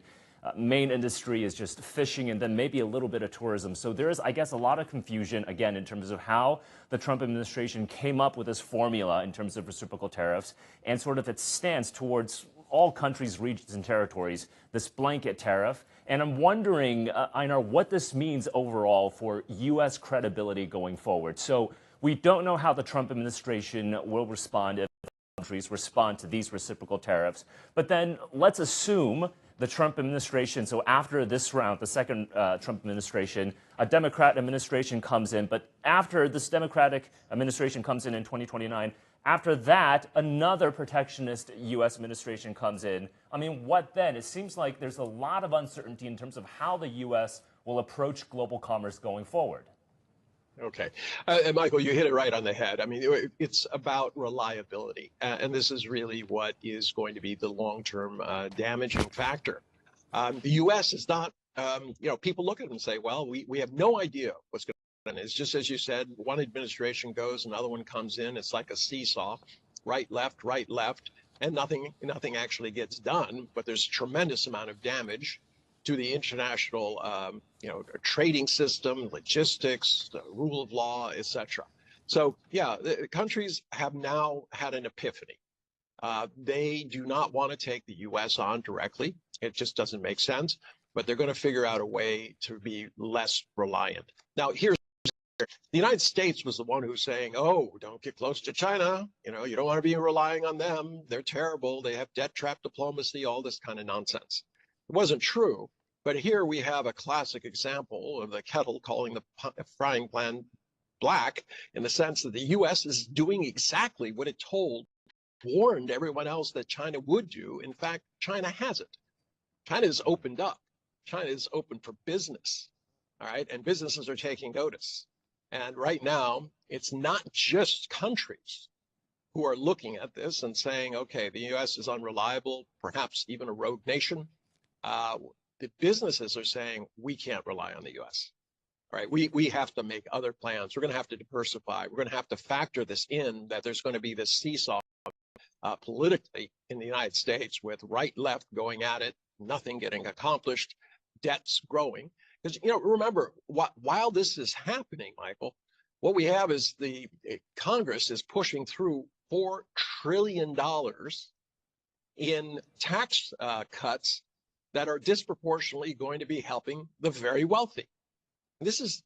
Main industry is just fishing and then maybe a little bit of tourism. So there is, I guess, a lot of confusion, again, in terms of how the Trump administration came up with this formula in terms of reciprocal tariffs and sort of its stance towards all countries, regions, and territories, this blanket tariff. And I'm wondering, Einar, what this means overall for U.S. credibility going forward. So we don't know how the Trump administration will respond if countries respond to these reciprocal tariffs. But then let's assume the Trump administration, so after this round, the second Trump administration, a Democrat administration comes in. But after this Democratic administration comes in 2029, after that, another protectionist U.S. administration comes in. I mean, what then? It seems like there's a lot of uncertainty in terms of how the U.S. will approach global commerce going forward. Okay. And Michael, you hit it right on the head. I mean, it's about reliability. And this is really what is going to be the long-term damaging factor. The U.S. is not, people look at it and say, well, we have no idea what's going to happen. It's just as you said, one administration goes, another one comes in. It's like a seesaw, right, left, and nothing actually gets done. But there's a tremendous amount of damage to the international, trading system, logistics, the rule of law, etc. So, yeah, the countries have now had an epiphany. They do not want to take the U.S. on directly. It just doesn't make sense. But they're going to figure out a way to be less reliant. Now, here's the United States was the one who's saying, oh, don't get close to China. You don't want to be relying on them. They're terrible. They have debt trap diplomacy, all this kind of nonsense. It wasn't true, but here we have a classic example of the kettle calling the frying pan black, in the sense that the U.S. is doing exactly what it warned everyone else that China would do. In fact, China hasn't. China has opened up. China is open for business, all right? And businesses are taking notice. And right now, it's not just countries who are looking at this and saying, okay, the U.S. is unreliable, perhaps even a rogue nation. The businesses are saying we can't rely on the U.S. All right, we have to make other plans. We're going to have to diversify. We're going to have to factor this in, that there's going to be this seesaw politically in the United States, with right, left going at it, nothing getting accomplished, debts growing. Because remember, while this is happening, Michael, what we have is the Congress is pushing through $4 trillion in tax cuts that are disproportionately going to be helping the very wealthy. This is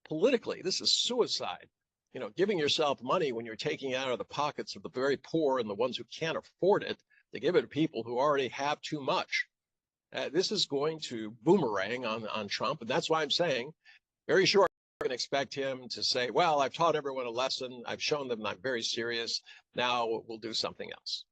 politically, this is suicide. Giving yourself money when you're taking out of the pockets of the very poor and the ones who can't afford it, to give it to people who already have too much. This is going to boomerang on Trump, and that's why I'm saying, very short, I can expect him to say, well, I've taught everyone a lesson. I've shown them I'm very serious. Now we'll do something else.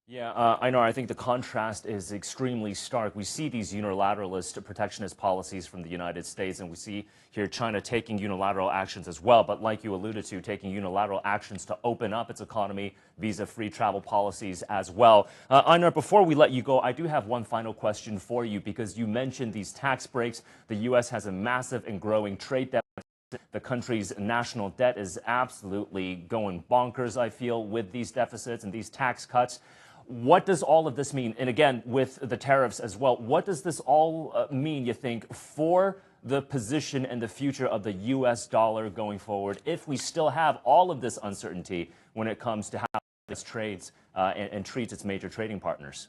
Yeah, I know. I think the contrast is extremely stark. We see these unilateralist protectionist policies from the United States, and we see here China taking unilateral actions as well. But like you alluded to, taking unilateral actions to open up its economy, visa-free travel policies as well. Einar, before we let you go, I do have one final question for you, because you mentioned these tax breaks. The U.S. has a massive and growing trade deficit. The country's national debt is absolutely going bonkers, I feel, with these deficits and these tax cuts. What does all of this mean? And again, with the tariffs as well, what does this all mean, you think, for the position and the future of the U.S. dollar going forward if we still have all of this uncertainty when it comes to how this trades and treats its major trading partners?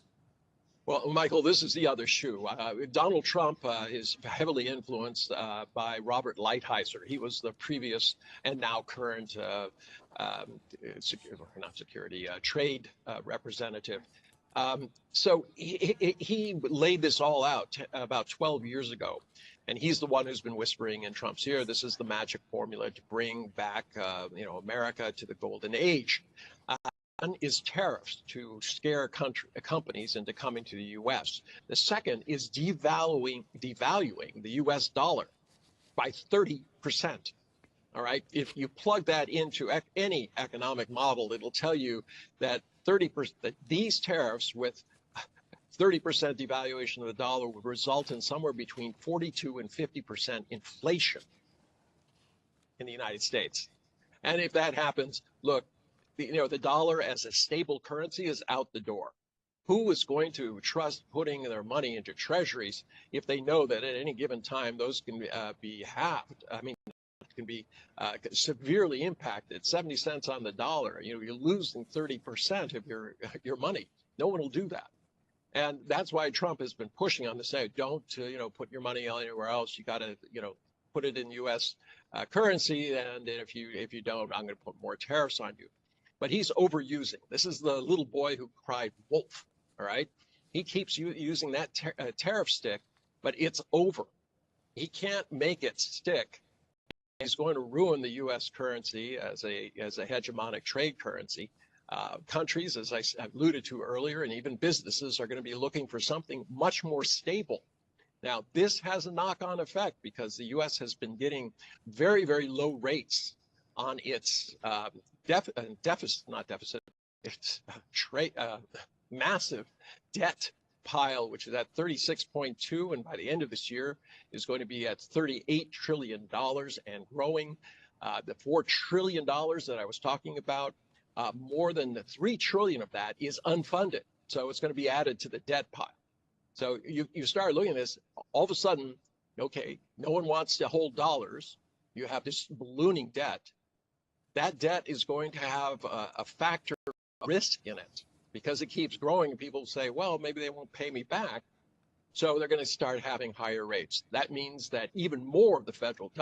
Well, Michael, this is the other shoe. Donald Trump is heavily influenced by Robert Lighthizer. He was the previous and now current trade representative. So he laid this all out about 12 years ago. And he's the one who's been whispering in Trump's ear, this is the magic formula to bring back, America to the golden age. One is tariffs to scare companies into coming to the U.S. The second is devaluing the U.S. dollar by 30%. All right. If you plug that into any economic model, it'll tell you that 30%, that these tariffs with 30% devaluation of the dollar would result in somewhere between 42 and 50% inflation in the United States. And if that happens, look, the dollar as a stable currency is out the door. Who is going to trust putting their money into treasuries if they know that at any given time those can be halved? I mean, can be severely impacted. 70 cents on the dollar. You're losing 30% of your money. No one will do that. And that's why Trump has been pushing on this. Say, don't put your money anywhere else. You got to put it in U.S. Currency. And if you don't, I'm going to put more tariffs on you. But he's overusing. This is the little boy who cried wolf. All right. He keeps using that tariff stick, but it's over. He can't make it stick. He's going to ruin the U.S. currency as a hegemonic trade currency. Countries, as I alluded to earlier, and even businesses are going to be looking for something much more stable. Now, this has a knock-on effect because the U.S. has been getting very, very low rates on its massive debt pile, which is at 36.2, and by the end of this year is going to be at $38 trillion and growing. The $4 trillion that I was talking about, more than the $3 trillion of that is unfunded. So it's going to be added to the debt pile. So you start looking at this, all of a sudden, okay, no one wants to hold dollars. You have this ballooning debt. That debt is going to have a factor of risk in it because it keeps growing and people say, well, maybe they won't pay me back. So they're going to start having higher rates. That means that even more of the federal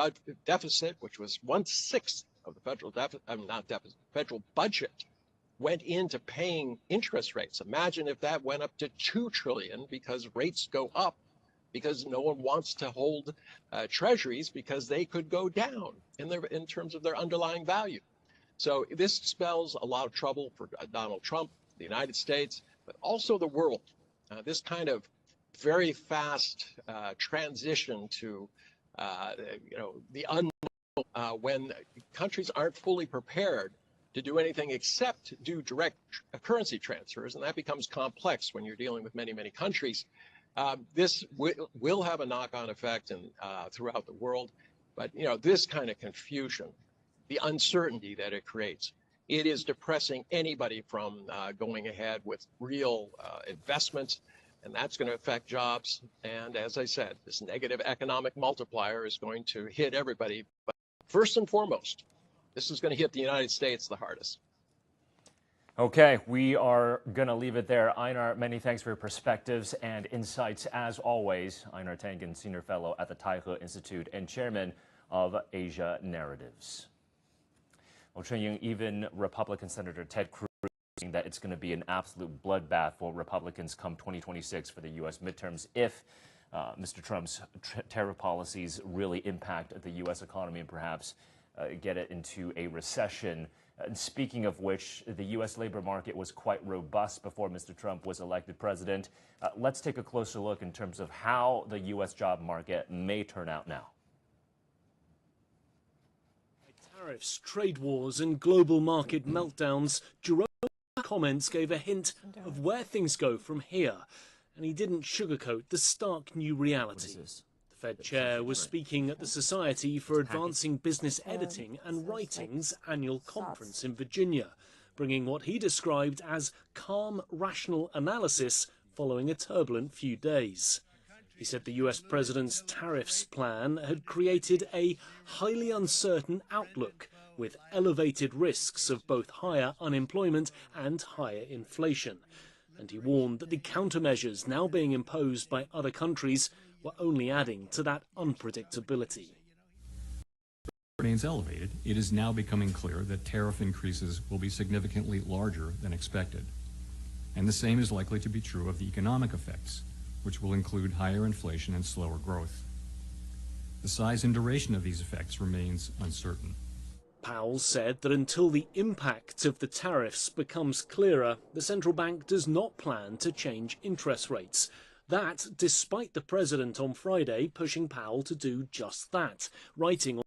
deficit, which was 1/6 of the federal budget, went into paying interest rates. Imagine if that went up to $2 trillion because rates go up because no one wants to hold treasuries because they could go down in terms of their underlying value. So this spells a lot of trouble for Donald Trump, the United States, but also the world. This kind of very fast transition to the unknown when countries aren't fully prepared to do anything except do direct currency transfers, and that becomes complex when you're dealing with many, many countries. This will have a knock-on effect throughout the world, but this kind of confusion, the uncertainty that it creates, it is depressing anybody from going ahead with real investments, and that's going to affect jobs. And as I said, this negative economic multiplier is going to hit everybody. But first and foremost, this is going to hit the United States the hardest. Okay, we are going to leave it there. Einar, many thanks for your perspectives and insights as always. Einar Tangen, Senior Fellow at the Taihe Institute and Chairman of Asia Narratives. Well, Chunying, even Republican Senator Ted Cruz saying that it's going to be an absolute bloodbath for Republicans come 2026 for the U.S. midterms if Mr. Trump's tariff policies really impact the U.S. economy and perhaps get it into a recession. And speaking of which, the U.S. labor market was quite robust before Mr. Trump was elected president. Let's take a closer look in terms of how the U.S. job market may turn out now. Tariffs, trade wars, and global market meltdowns, Jerome's comments gave a hint of where things go from here, and he didn't sugarcoat the stark new reality. The Fed chair was speaking at the Society for Advancing Business Editing and Writing's annual conference in Virginia, bringing what he described as calm, rational analysis following a turbulent few days. He said the US president's tariffs plan had created a highly uncertain outlook with elevated risks of both higher unemployment and higher inflation. And he warned that the countermeasures now being imposed by other countries were only adding to that unpredictability. Remains elevated, it is now becoming clear that tariff increases will be significantly larger than expected. And the same is likely to be true of the economic effects, which will include higher inflation and slower growth. The size and duration of these effects remains uncertain. Powell said that until the impact of the tariffs becomes clearer, the central bank does not plan to change interest rates. That, despite the president on Friday pushing Powell to do just that, writing on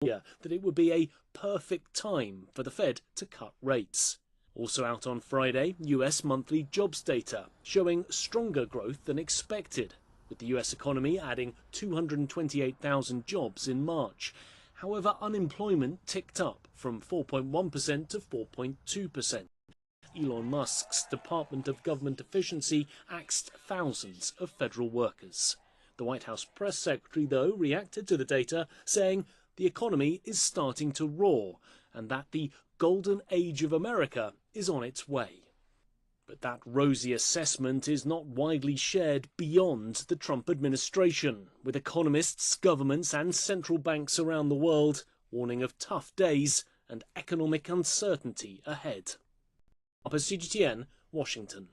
that it would be a perfect time for the Fed to cut rates. Also out on Friday, US monthly jobs data showing stronger growth than expected, with the US economy adding 228,000 jobs in March. However, unemployment ticked up from 4.1% to 4.2%. Elon Musk's Department of Government Efficiency axed thousands of federal workers. The White House press secretary, though, reacted to the data, saying the economy is starting to roar and that the golden age of America is on its way. But that rosy assessment is not widely shared beyond the Trump administration, with economists, governments and central banks around the world warning of tough days and economic uncertainty ahead. CGTN, Washington.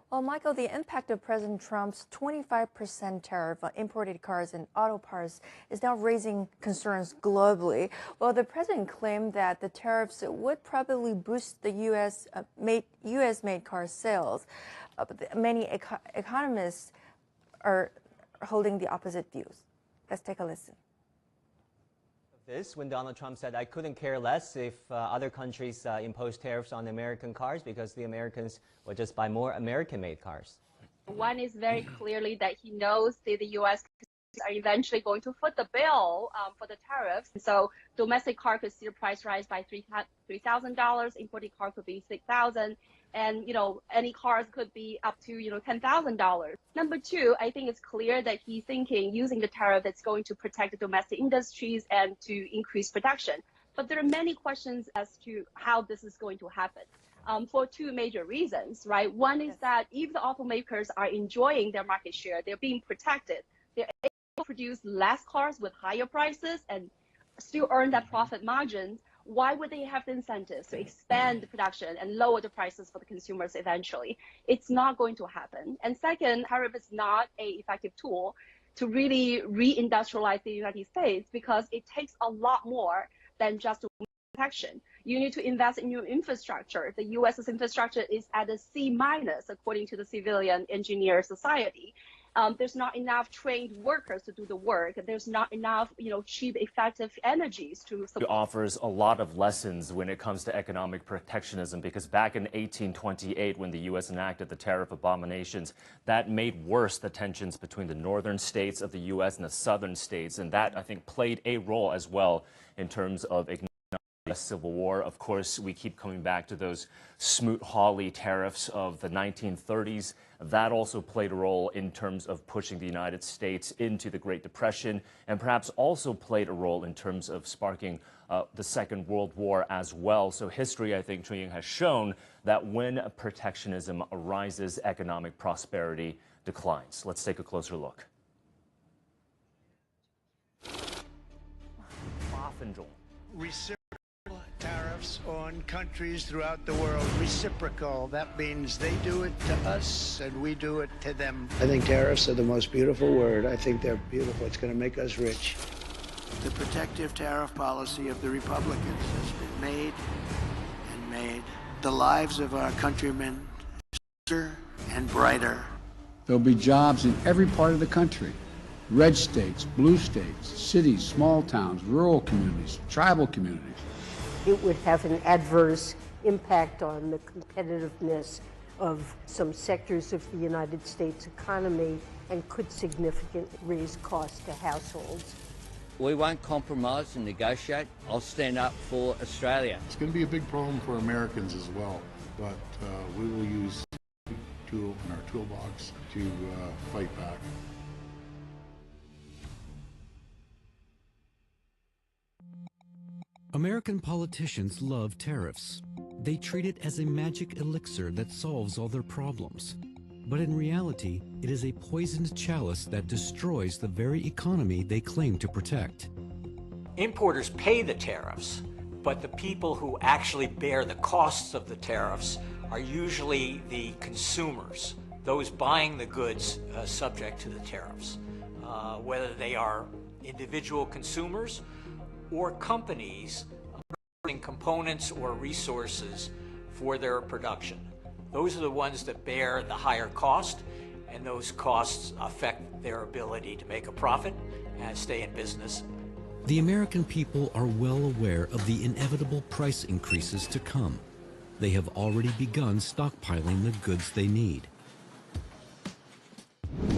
Well, Michael, the impact of President Trump's 25% tariff on imported cars and auto parts is now raising concerns globally. Well, the president claimed that the tariffs would probably boost the U.S.-made car sales, but many economists are holding the opposite views. Let's take a listen. This when Donald Trump said, I couldn't care less if other countries impose tariffs on American cars because the Americans would just buy more American-made cars. One is very clearly that he knows the U.S. are eventually going to foot the bill for the tariffs. So domestic car could see the price rise by $3,000, imported car could be $6,000. And, any cars could be up to, $10,000. Number two, I think it's clear that he's thinking using the tariff that's going to protect the domestic industries and to increase production. But there are many questions as to how this is going to happen for two major reasons, right? One is that if the automakers are enjoying their market share, they're being protected. They're able to produce less cars with higher prices and still earn that profit margin. Why would they have the incentives to expand the production and lower the prices for the consumers eventually? It's not going to happen. And second, tariff is not an effective tool to really reindustrialize the United States because it takes a lot more than just protection. You need to invest in your infrastructure. The U.S.'s infrastructure is at a C- according to the Civilian Engineer Society. There's not enough trained workers to do the work. There's not enough, cheap, effective energies to support. It offers a lot of lessons when it comes to economic protectionism, because back in 1828, when the U.S. enacted the tariff abominations, that made worse the tensions between the northern states of the U.S. and the southern states. And that, I think, played a role as well in terms of igniting the Civil War. Of course, we keep coming back to those Smoot-Hawley tariffs of the 1930s. That also played a role in terms of pushing the United States into the Great Depression, and perhaps also played a role in terms of sparking the Second World War as well. So history, I think, Chun-Ying, has shown that when protectionism arises, economic prosperity declines. Let's take a closer look. Reciprocal tariffs on countries throughout the world. Reciprocal. That means they do it to us and we do it to them. I think tariffs are the most beautiful word. I think they're beautiful. It's going to make us rich. The protective tariff policy of the Republicans has been made and made. The lives of our countrymen brighter and brighter. There'll be jobs in every part of the country. Red states, blue states, cities, small towns, rural communities, tribal communities. It would have an adverse impact on the competitiveness of some sectors of the United States economy and could significantly raise costs to households. We won't compromise and negotiate. I'll stand up for Australia. It's going to be a big problem for Americans as well, but we will use tool in our toolbox to fight back. American politicians love tariffs. They treat it as a magic elixir that solves all their problems. But in reality, it is a poisoned chalice that destroys the very economy they claim to protect. Importers pay the tariffs, but the people who actually bear the costs of the tariffs are usually the consumers, those buying the goods subject to the tariffs, whether they are individual consumers or companies importing components or resources for their production. Those are the ones that bear the higher cost, and those costs affect their ability to make a profit and stay in business. The American people are well aware of the inevitable price increases to come. They have already begun stockpiling the goods they need.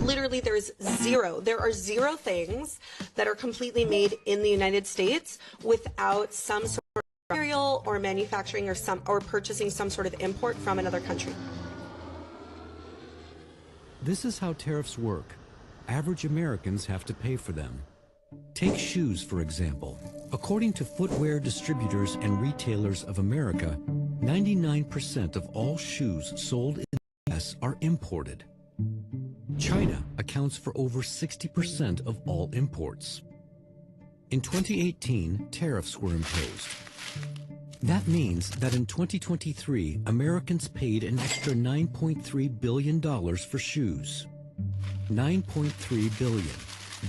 Literally, there are zero things that are completely made in the United States without some sort of material or manufacturing or purchasing some sort of import from another country. This is how tariffs work. Average Americans have to pay for them. Take shoes, for example. According to Footwear Distributors and Retailers of America, 99% of all shoes sold in the U.S. are imported. China accounts for over 60% of all imports. In 2018, tariffs were imposed. That means that in 2023, Americans paid an extra $9.3 billion for shoes. $9.3 billion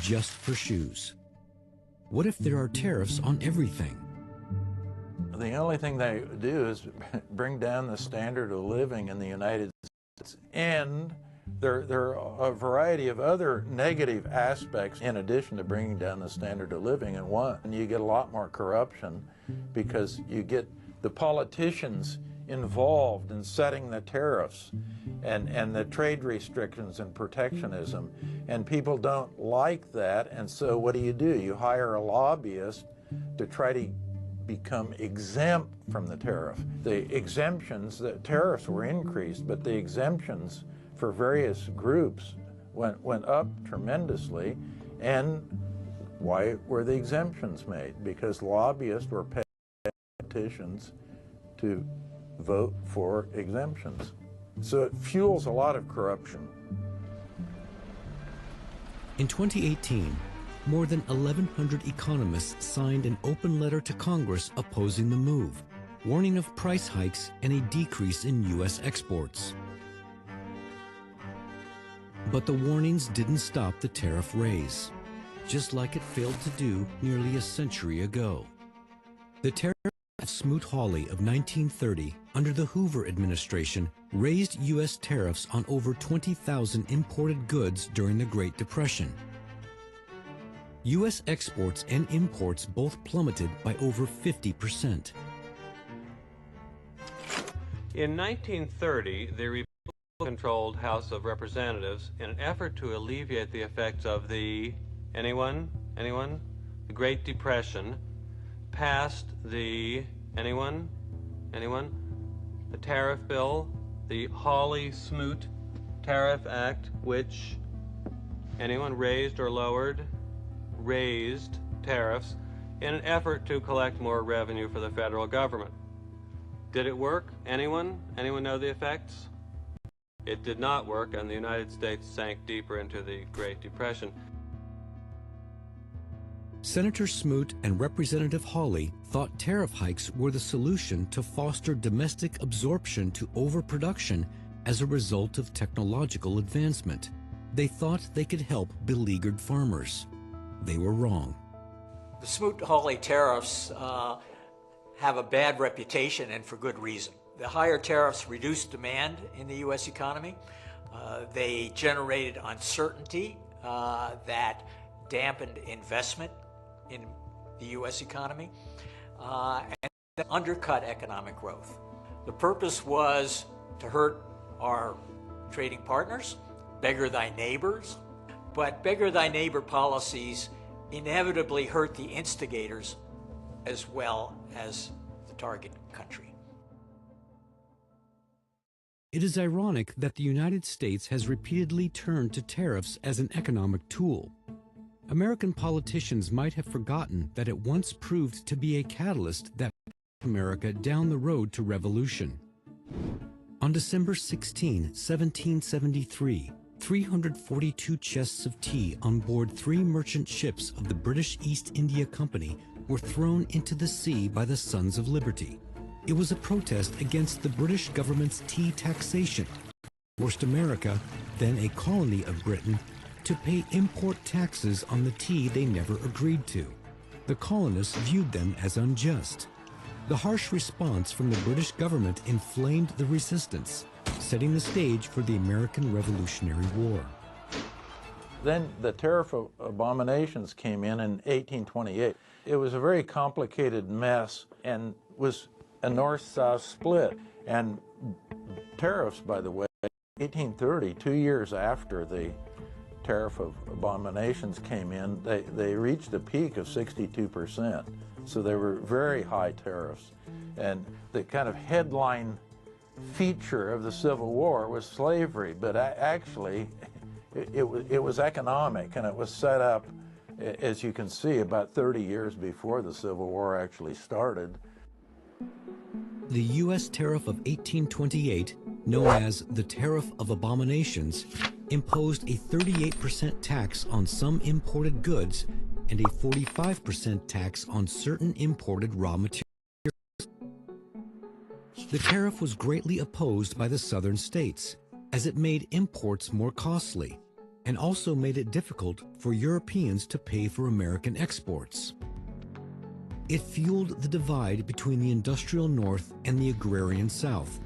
just for shoes. What if there are tariffs on everything? The only thing they do is bring down the standard of living in the United States, and there are a variety of other negative aspects in addition to bringing down the standard of living. And you get a lot more corruption because you get the politicians involved in setting the tariffs and the trade restrictions and protectionism, and people don't like that. And so what do? You hire a lobbyist to try to become exempt from the tariff. The exemptions, the tariffs were increased, but the exemptions for various groups went up tremendously. And why were the exemptions made? Because lobbyists were paying politicians to vote for exemptions. So it fuels a lot of corruption. In 2018, more than 1,100 economists signed an open letter to Congress opposing the move, warning of price hikes and a decrease in U.S. exports. But the warnings didn't stop the tariff raise, just like it failed to do nearly a century ago. The tariff of Smoot-Hawley of 1930 under the Hoover administration raised U.S. tariffs on over 20,000 imported goods during the Great Depression. U.S. exports and imports both plummeted by over 50%. In 1930, the Republican-controlled House of Representatives, in an effort to alleviate the effects of the, anyone? The Great Depression, passed the, anyone? The tariff bill, the Hawley-Smoot Tariff Act, which, anyone, raised or lowered? Raised tariffs in an effort to collect more revenue for the federal government. Did it work? Anyone? Anyone know the effects? It did not work, and the United States sank deeper into the Great Depression. Senator Smoot and Representative Hawley thought tariff hikes were the solution to foster domestic absorption to overproduction as a result of technological advancement. They thought they could help beleaguered farmers. They were wrong. The Smoot-Hawley tariffs have a bad reputation, and for good reason. The higher tariffs reduced demand in the U.S. economy. They generated uncertainty that dampened investment in the U.S. economy and undercut economic growth. The purpose was to hurt our trading partners, beggar thy neighbors, but beggar thy neighbor policies inevitably hurt the instigators as well as the target country. It is ironic that the United States has repeatedly turned to tariffs as an economic tool. American politicians might have forgotten that it once proved to be a catalyst that pushed America down the road to revolution. On December 16, 1773, 342 chests of tea on board 3 merchant ships of the British East India Company were thrown into the sea by the Sons of Liberty. It was a protest against the British government's tea taxation, forced America, then a colony of Britain, to pay import taxes on the tea they never agreed to. The colonists viewed them as unjust. The harsh response from the British government inflamed the resistance, setting the stage for the American Revolutionary War. Then the tariff abominations came in 1828. It was a very complicated mess and was a north-south split. And tariffs, by the way, 1830, 2 years after the tariff of abominations came in, they reached a peak of 62%. So they were very high tariffs. And the kind of headline feature of the Civil War was slavery, but actually it was economic, and it was set up, as you can see, about 30 years before the Civil War actually started. The U.S. tariff of 1828, known as the Tariff of Abominations, imposed a 38% tax on some imported goods and a 45% tax on certain imported raw materials. The tariff was greatly opposed by the southern states, as it made imports more costly and also made it difficult for Europeans to pay for American exports. It fueled the divide between the industrial North and the agrarian South,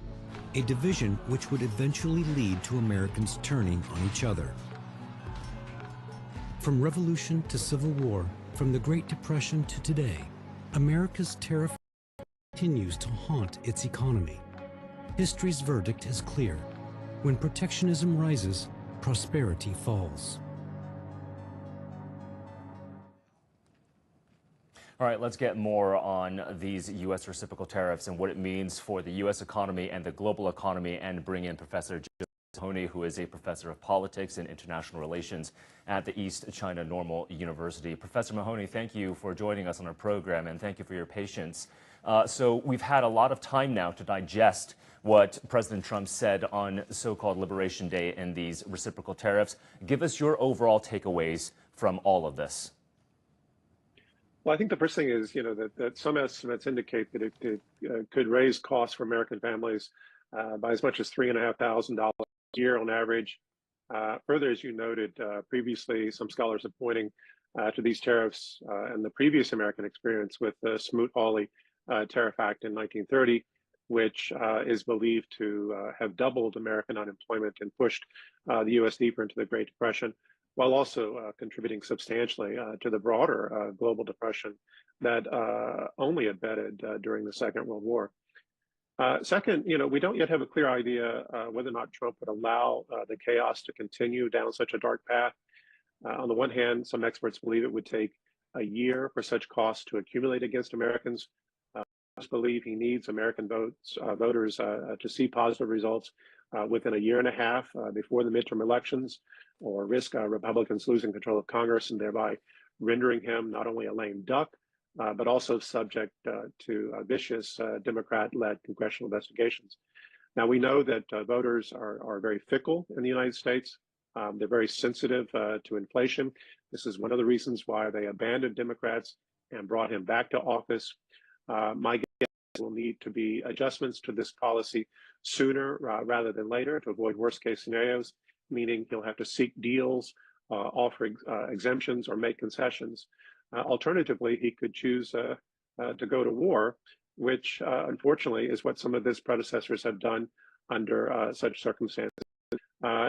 a division which would eventually lead to Americans turning on each other. From Revolution to Civil War, from the Great Depression to today, America's tariff continues to haunt its economy. History's verdict is clear. When protectionism rises, prosperity falls. All right, let's get more on these U.S. reciprocal tariffs and what it means for the U.S. economy and the global economy, and bring in Professor Mahoney, who is a professor of politics and international relations at the East China Normal University. Professor Mahoney, thank you for joining us on our program, and thank you for your patience. So we've had a lot of time now to digest what President Trump said on so-called Liberation Day and these reciprocal tariffs. Give us your overall takeaways from all of this. Well, I think the first thing is, that some estimates indicate that it could raise costs for American families by as much as $3,500 a year on average. Further, as you noted previously, some scholars are pointing to these tariffs and the previous American experience with the Smoot-Hawley Tariff Act in 1930, which is believed to have doubled American unemployment and pushed the U.S. deeper into the Great Depression, while also contributing substantially to the broader global depression that only abetted during the Second World War. Second, we don't yet have a clear idea whether or not Trump would allow the chaos to continue down such a dark path. On the one hand, some experts believe it would take a year for such costs to accumulate against Americans. Others believe he needs American voters to see positive results within a year and a half before the midterm elections, or risk Republicans losing control of Congress and thereby rendering him not only a lame duck, but also subject to vicious Democrat-led congressional investigations. Now, we know that voters are very fickle in the United States. They're very sensitive to inflation. This is one of the reasons why they abandoned Democrats and brought him back to office. My guess will need to be adjustments to this policy sooner rather than later to avoid worst-case scenarios, meaning he'll have to seek deals, offer exemptions, or make concessions. Alternatively, he could choose to go to war, which unfortunately is what some of his predecessors have done under such circumstances.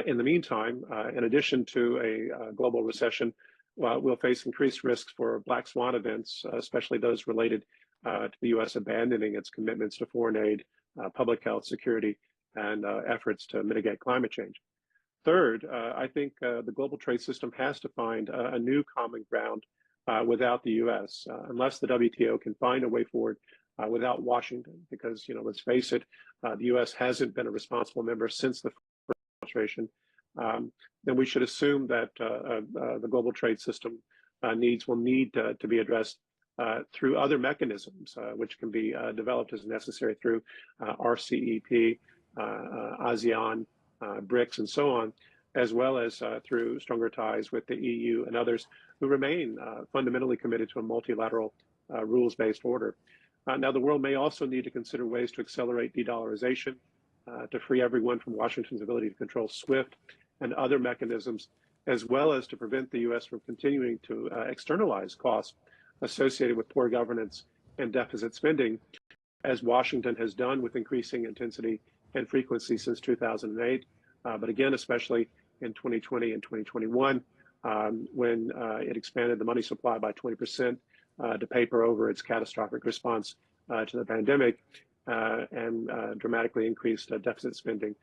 In the meantime, in addition to a global recession, we'll face increased risks for black swan events, especially those related to the U.S. abandoning its commitments to foreign aid, public health, security, and efforts to mitigate climate change. Third, I think the global trade system has to find a new common ground without the U.S. Unless the WTO can find a way forward without Washington, because let's face it, the U.S. hasn't been a responsible member since the first administration. Then we should assume that the global trade system needs will need to be addressed through other mechanisms, which can be developed as necessary through RCEP, ASEAN, BRICS, and so on, as well as through stronger ties with the EU and others who remain fundamentally committed to a multilateral rules-based order. Now, the world may also need to consider ways to accelerate de-dollarization, to free everyone from Washington's ability to control SWIFT and other mechanisms, as well as to prevent the U.S. from continuing to externalize costs associated with poor governance and deficit spending, as Washington has done with increasing intensity and frequency since 2008, but again, especially in 2020 and 2021, when it expanded the money supply by 20% to paper over its catastrophic response to the pandemic and dramatically increased deficit spending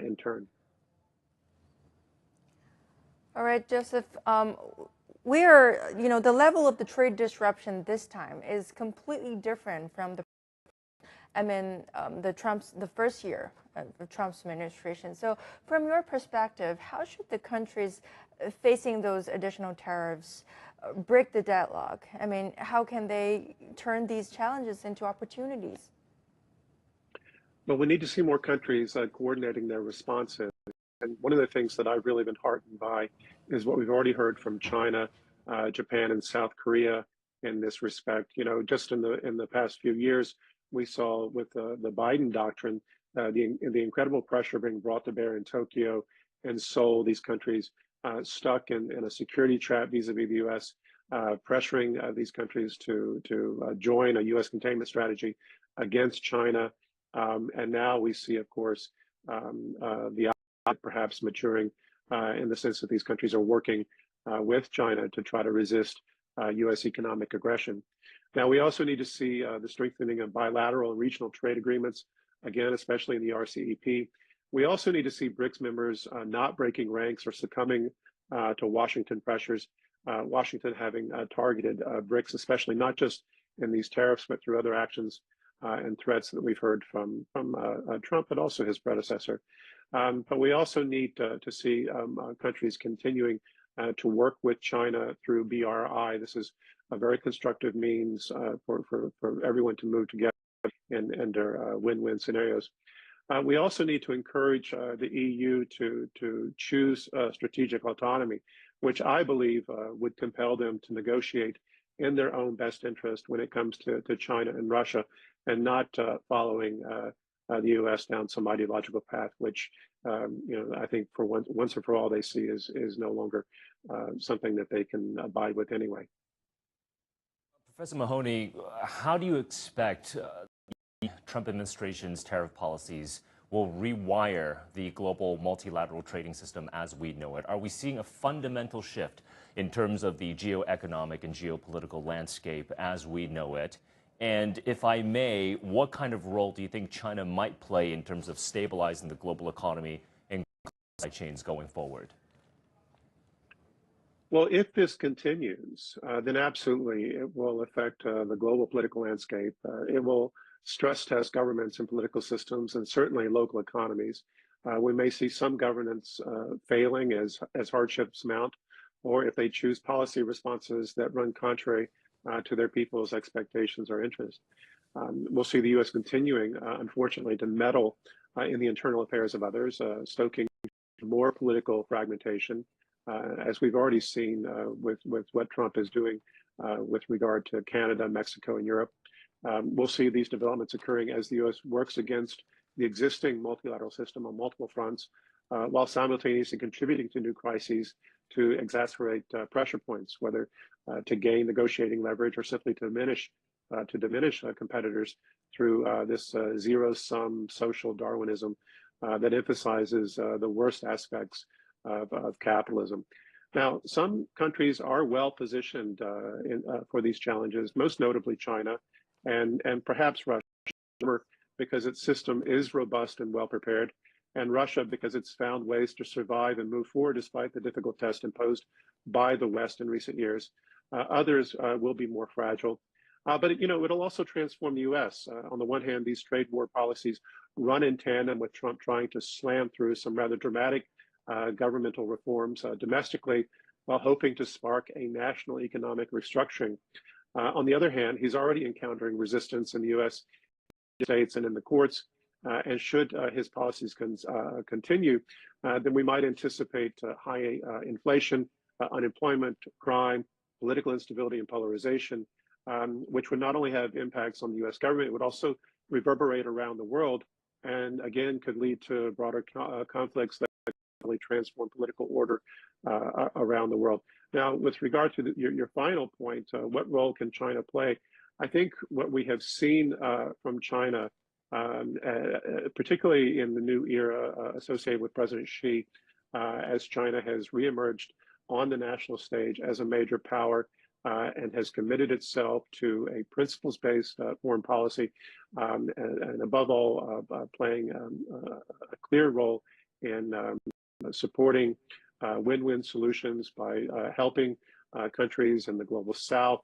in turn. All right, Joseph. We are, the level of the trade disruption this time is completely different from the first year of Trump's administration. So from your perspective, how should the countries facing those additional tariffs break the deadlock? I mean, how can they turn these challenges into opportunities? Well, we need to see more countries coordinating their responses. And one of the things that I've really been heartened by is what we've already heard from China, Japan, and South Korea in this respect. Just in the past few years, we saw with the Biden doctrine, the incredible pressure being brought to bear in Tokyo and Seoul, these countries stuck in a security trap vis-a-vis the U.S., pressuring these countries to join a U.S. containment strategy against China. And now we see, of course, the perhaps maturing in the sense that these countries are working with China to try to resist U.S. economic aggression. Now, we also need to see the strengthening of bilateral and regional trade agreements, again, especially in the RCEP. We also need to see BRICS members not breaking ranks or succumbing to Washington pressures, Washington having targeted BRICS, especially not just in these tariffs, but through other actions and threats that we've heard from Trump, but also his predecessor. But we also need to see countries continuing to work with China through BRI. This is a very constructive means for everyone to move together under win-win scenarios. We also need to encourage the EU to choose strategic autonomy, which I believe would compel them to negotiate in their own best interest when it comes to China and Russia, and not following the U.S. down some ideological path, which I think for once and for all they see is no longer something that they can abide with anyway. Professor Mahoney, how do you expect the Trump administration's tariff policies will rewire the global multilateral trading system as we know it? Are we seeing a fundamental shift in terms of the geoeconomic and geopolitical landscape as we know it? And if I may, what kind of role do you think China might play in terms of stabilizing the global economy and supply chains going forward? Well, if this continues, then absolutely it will affect the global political landscape. It will stress test governments and political systems, and certainly local economies. We may see some governments failing as hardships mount, or if they choose policy responses that run contrary to their people's expectations or interests. We'll see the U.S. continuing, unfortunately, to meddle in the internal affairs of others, stoking more political fragmentation, as we've already seen with what Trump is doing with regard to Canada, Mexico, and Europe. We'll see these developments occurring as the U.S. works against the existing multilateral system on multiple fronts, while simultaneously contributing to new crises to exacerbate pressure points, whether to gain negotiating leverage or simply to diminish competitors through this zero-sum social Darwinism that emphasizes the worst aspects of capitalism. Now, some countries are well positioned for these challenges, most notably China and perhaps Russia, because its system is robust and well prepared, and Russia because it's found ways to survive and move forward despite the difficult test imposed by the West in recent years. Others will be more fragile. But it'll also transform the U.S. On the one hand, these trade war policies run in tandem with Trump trying to slam through some rather dramatic governmental reforms domestically, while hoping to spark a national economic restructuring. On the other hand, he's already encountering resistance in the U.S. states and in the courts. And should his policies continue, then we might anticipate high inflation, unemployment, crime, political instability, and polarization, which would not only have impacts on the U.S. government, it would also reverberate around the world, and again could lead to broader conflicts that really transform political order around the world. Now, with regard to your final point, what role can China play? I think what we have seen from China, particularly in the new era associated with President Xi, as China has reemerged on the national stage as a major power and has committed itself to a principles-based foreign policy, and above all, playing a clear role in supporting win-win solutions by helping countries in the global south,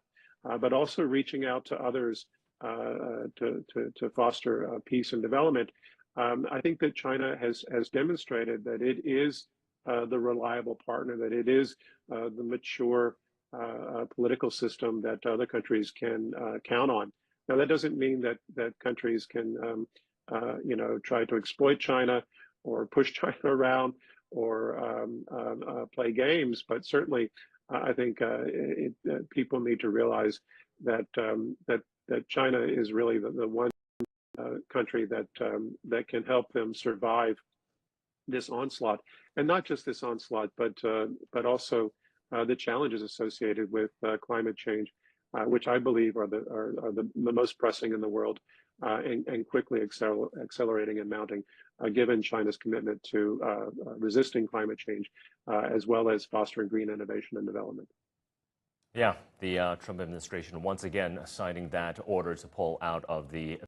but also reaching out to others to foster peace and development. I think that China has demonstrated that it is the reliable partner, that it is the mature political system that other countries can count on. Now, that doesn't mean that countries can, try to exploit China or push China around or play games, but certainly I think people need to realize that China is really the one country that can help them survive this onslaught, and not just this onslaught, but also the challenges associated with climate change, which I believe are the most pressing in the world, and quickly accelerating and mounting, given China's commitment to resisting climate change, as well as fostering green innovation and development. Yeah, the Trump administration once again signing that order to pull out of the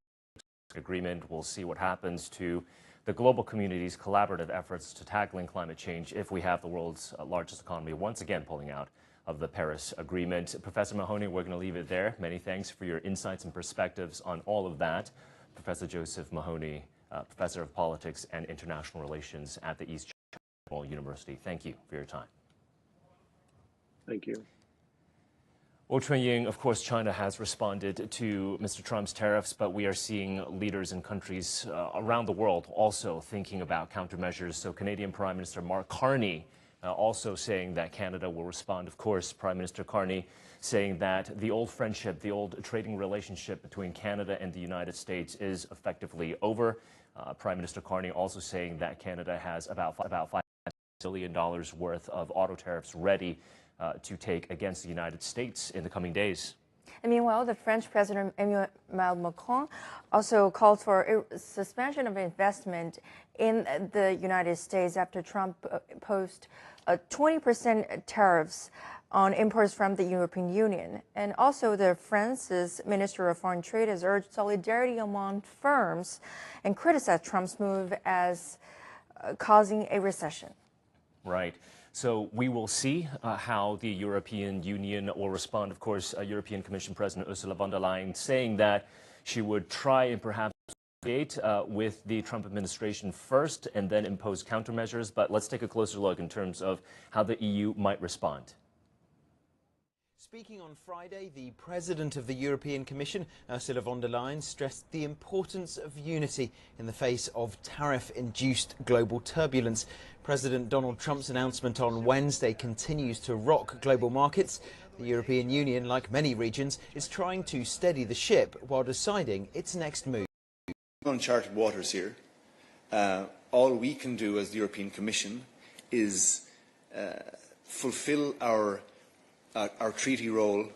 agreement. We'll see what happens to the global community's collaborative efforts to tackling climate change if we have the world's largest economy once again pulling out of the Paris Agreement. Professor Mahoney, we're going to leave it there. Many thanks for your insights and perspectives on all of that. Professor Joseph Mahoney, Professor of Politics and International Relations at the East China University. Thank you for your time. Thank you. Well, Chunying, of course, China has responded to Mr. Trump's tariffs, but we are seeing leaders in countries around the world also thinking about countermeasures. So Canadian Prime Minister Mark Carney also saying that Canada will respond. Of course, Prime Minister Carney saying that the old friendship, the old trading relationship between Canada and the United States is effectively over. Prime Minister Carney also saying that Canada has about $5 billion worth of auto tariffs ready to take against the United States in the coming days. And meanwhile, the French President Emmanuel Macron also called for a suspension of investment in the United States after Trump imposed 20% tariffs on imports from the European Union. And also, France's Minister of Foreign Trade has urged solidarity among firms and criticized Trump's move as causing a recession. Right. So we will see how the European Union will respond. Of course, European Commission President Ursula von der Leyen saying that she would try and perhaps negotiate with the Trump administration first and then impose countermeasures. But let's take a closer look in terms of how the EU might respond. Speaking on Friday, the President of the European Commission, Ursula von der Leyen, stressed the importance of unity in the face of tariff-induced global turbulence. President Donald Trump's announcement on Wednesday continues to rock global markets. The European Union, like many regions, is trying to steady the ship while deciding its next move. Uncharted waters here. All we can do as the European Commission is fulfill our treaty role,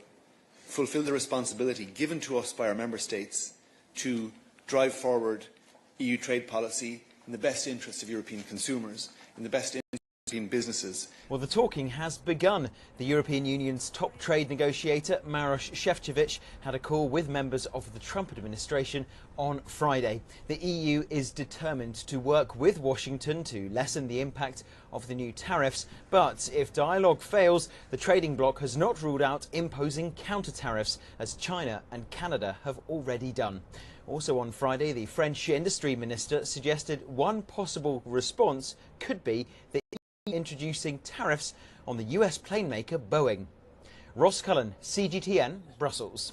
fulfill the responsibility given to us by our member states to drive forward EU trade policy in the best interests of European consumers, in the best interests businesses. Well, the talking has begun. The European Union's top trade negotiator, Maroš Šefčovič, had a call with members of the Trump administration on Friday. The EU is determined to work with Washington to lessen the impact of the new tariffs, but if dialogue fails, the trading bloc has not ruled out imposing counter-tariffs, as China and Canada have already done. Also on Friday, the French industry minister suggested one possible response could be the EU introducing tariffs on the US plane maker Boeing. Ross Cullen, CGTN, Brussels.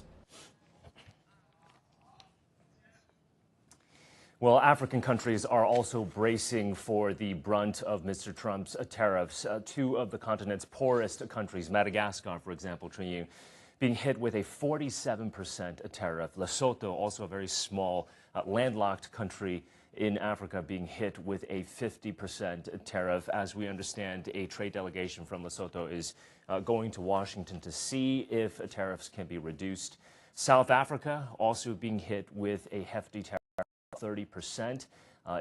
Well, African countries are also bracing for the brunt of Mr. Trump's tariffs. Two of the continent's poorest countries, Madagascar, for example, being hit with a 47% tariff. Lesotho, also a very small landlocked country in Africa, being hit with a 50% tariff. As we understand, a trade delegation from Lesotho is going to Washington to see if tariffs can be reduced. South Africa also being hit with a hefty tariff, 30%.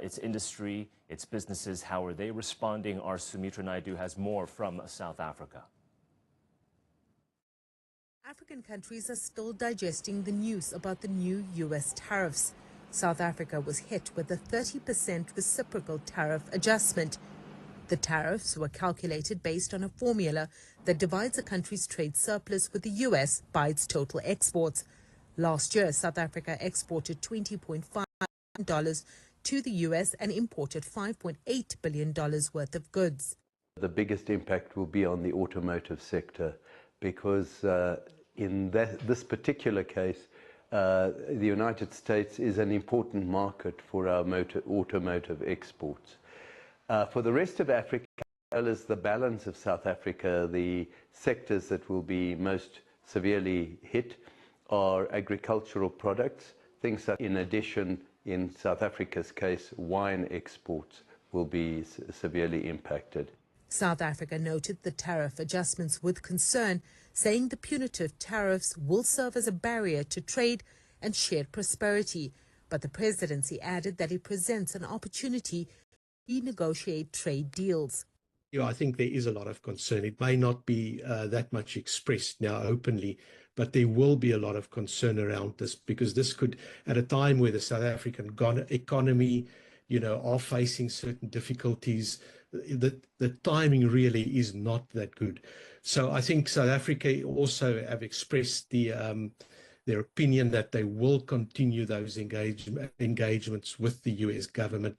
Its industry, its businesses, how are they responding? Our Sumitra Naidu has more from South Africa. African countries are still digesting the news about the new U.S. tariffs. South Africa was hit with a 30% reciprocal tariff adjustment. The tariffs were calculated based on a formula that divides a country's trade surplus with the U.S. by its total exports. Last year, South Africa exported $20.5 billion to the U.S. and imported $5.8 billion worth of goods. The biggest impact will be on the automotive sector because in this particular case, the United States is an important market for our automotive exports. For the rest of Africa, as well as the balance of South Africa, the sectors that will be most severely hit are agricultural products. Things that, in addition, in South Africa's case, wine exports will be severely impacted. South Africa noted the tariff adjustments with concern, saying the punitive tariffs will serve as a barrier to trade and shared prosperity. But the presidency added that it presents an opportunity to renegotiate trade deals. Yeah, I think there is a lot of concern. It may not be that much expressed now openly, but there will be a lot of concern around this because this could, at a time where the South African economy, are facing certain difficulties, the timing really is not that good. So I think South Africa also have expressed their opinion that they will continue those engagements with the US government,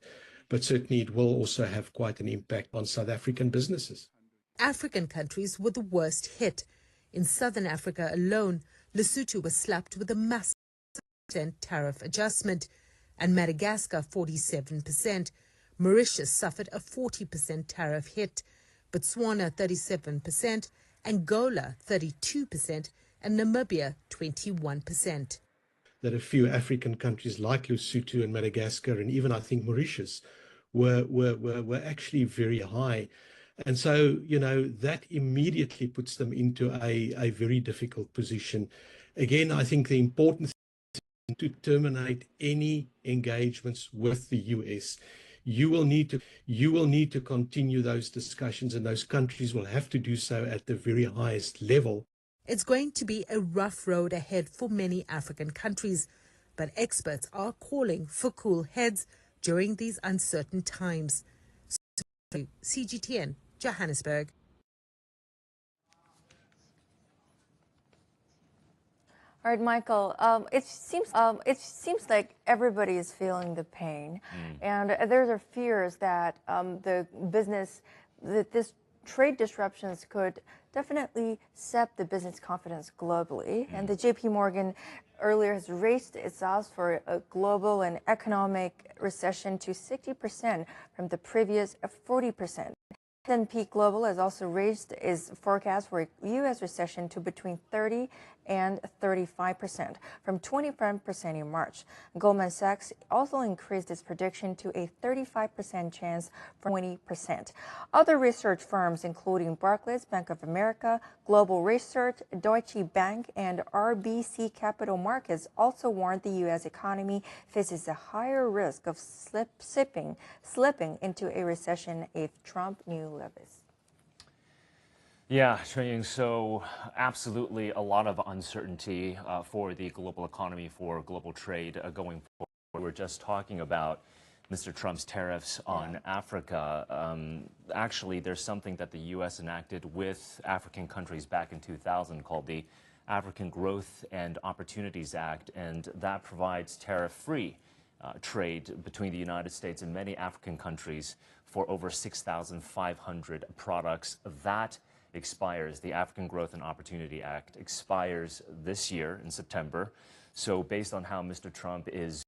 but certainly it will also have quite an impact on South African businesses. African countries were the worst hit. In southern Africa alone, Lesotho was slapped with a massive tariff adjustment, and Madagascar 47%. Mauritius suffered a 40% tariff hit, Botswana 37%, Angola 32%, and Namibia 21%. That a few African countries like Lesotho and Madagascar, and even I think Mauritius, were actually very high. And so, that immediately puts them into a very difficult position. Again, I think the important thing is to terminate any engagements with the US. You will need to continue those discussions, and those countries will have to do so at the very highest level. It's going to be a rough road ahead for many African countries, but experts are calling for cool heads during these uncertain times. CGTN, Johannesburg. All right, Michael. It seems like everybody is feeling the pain, and there are fears that this trade disruptions could definitely sap the business confidence globally. And the JP Morgan earlier has raised its odds for a global and economic recession to 60% from the previous 40%. S&P Global has also raised its forecast for a U.S. recession to between 30 and 35% from 25% in March. Goldman Sachs also increased its prediction to a 35% chance from 20%. Other research firms, including Barclays, Bank of America, Global Research, Deutsche Bank, and RBC Capital Markets, also warned the U.S. economy faces a higher risk of slipping into a recession if Trump new new levies. Yeah, Chunying, so absolutely a lot of uncertainty for the global economy, for global trade going forward. We're just talking about Mr. Trump's tariffs on Africa. Actually, there's something that the U.S. enacted with African countries back in 2000 called the African Growth and Opportunities Act, and that provides tariff-free trade between the United States and many African countries for over 6,500 products. That expires, the African Growth and Opportunity Act expires this year in September. So based on how Mr. Trump is